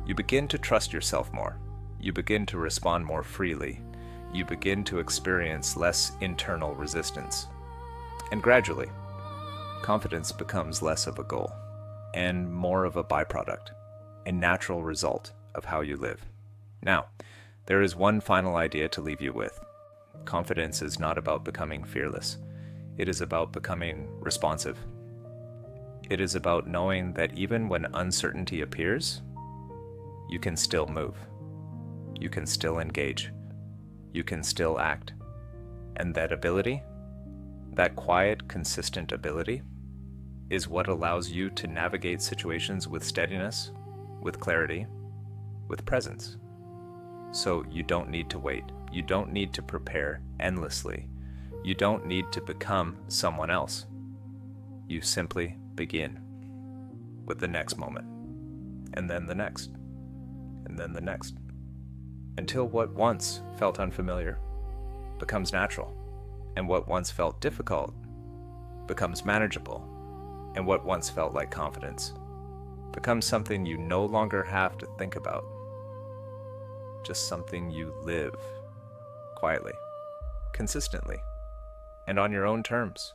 Speaker 1: You begin to trust yourself more. You begin to respond more freely. You begin to experience less internal resistance. And gradually, confidence becomes less of a goal and more of a byproduct, a natural result of how you live. Now, there is one final idea to leave you with. Confidence is not about becoming fearless. It is about becoming responsive. It is about knowing that even when uncertainty appears, you can still move. You can still engage. You can still act. And that ability, that quiet, consistent ability, is what allows you to navigate situations with steadiness, with clarity, with presence. So you don't need to wait. You don't need to prepare endlessly. You don't need to become someone else. You simply begin with the next moment, and then the next, and then the next, until what once felt unfamiliar becomes natural, and what once felt difficult becomes manageable, and what once felt like confidence becomes something you no longer have to think about, just something you live quietly, consistently, and on your own terms.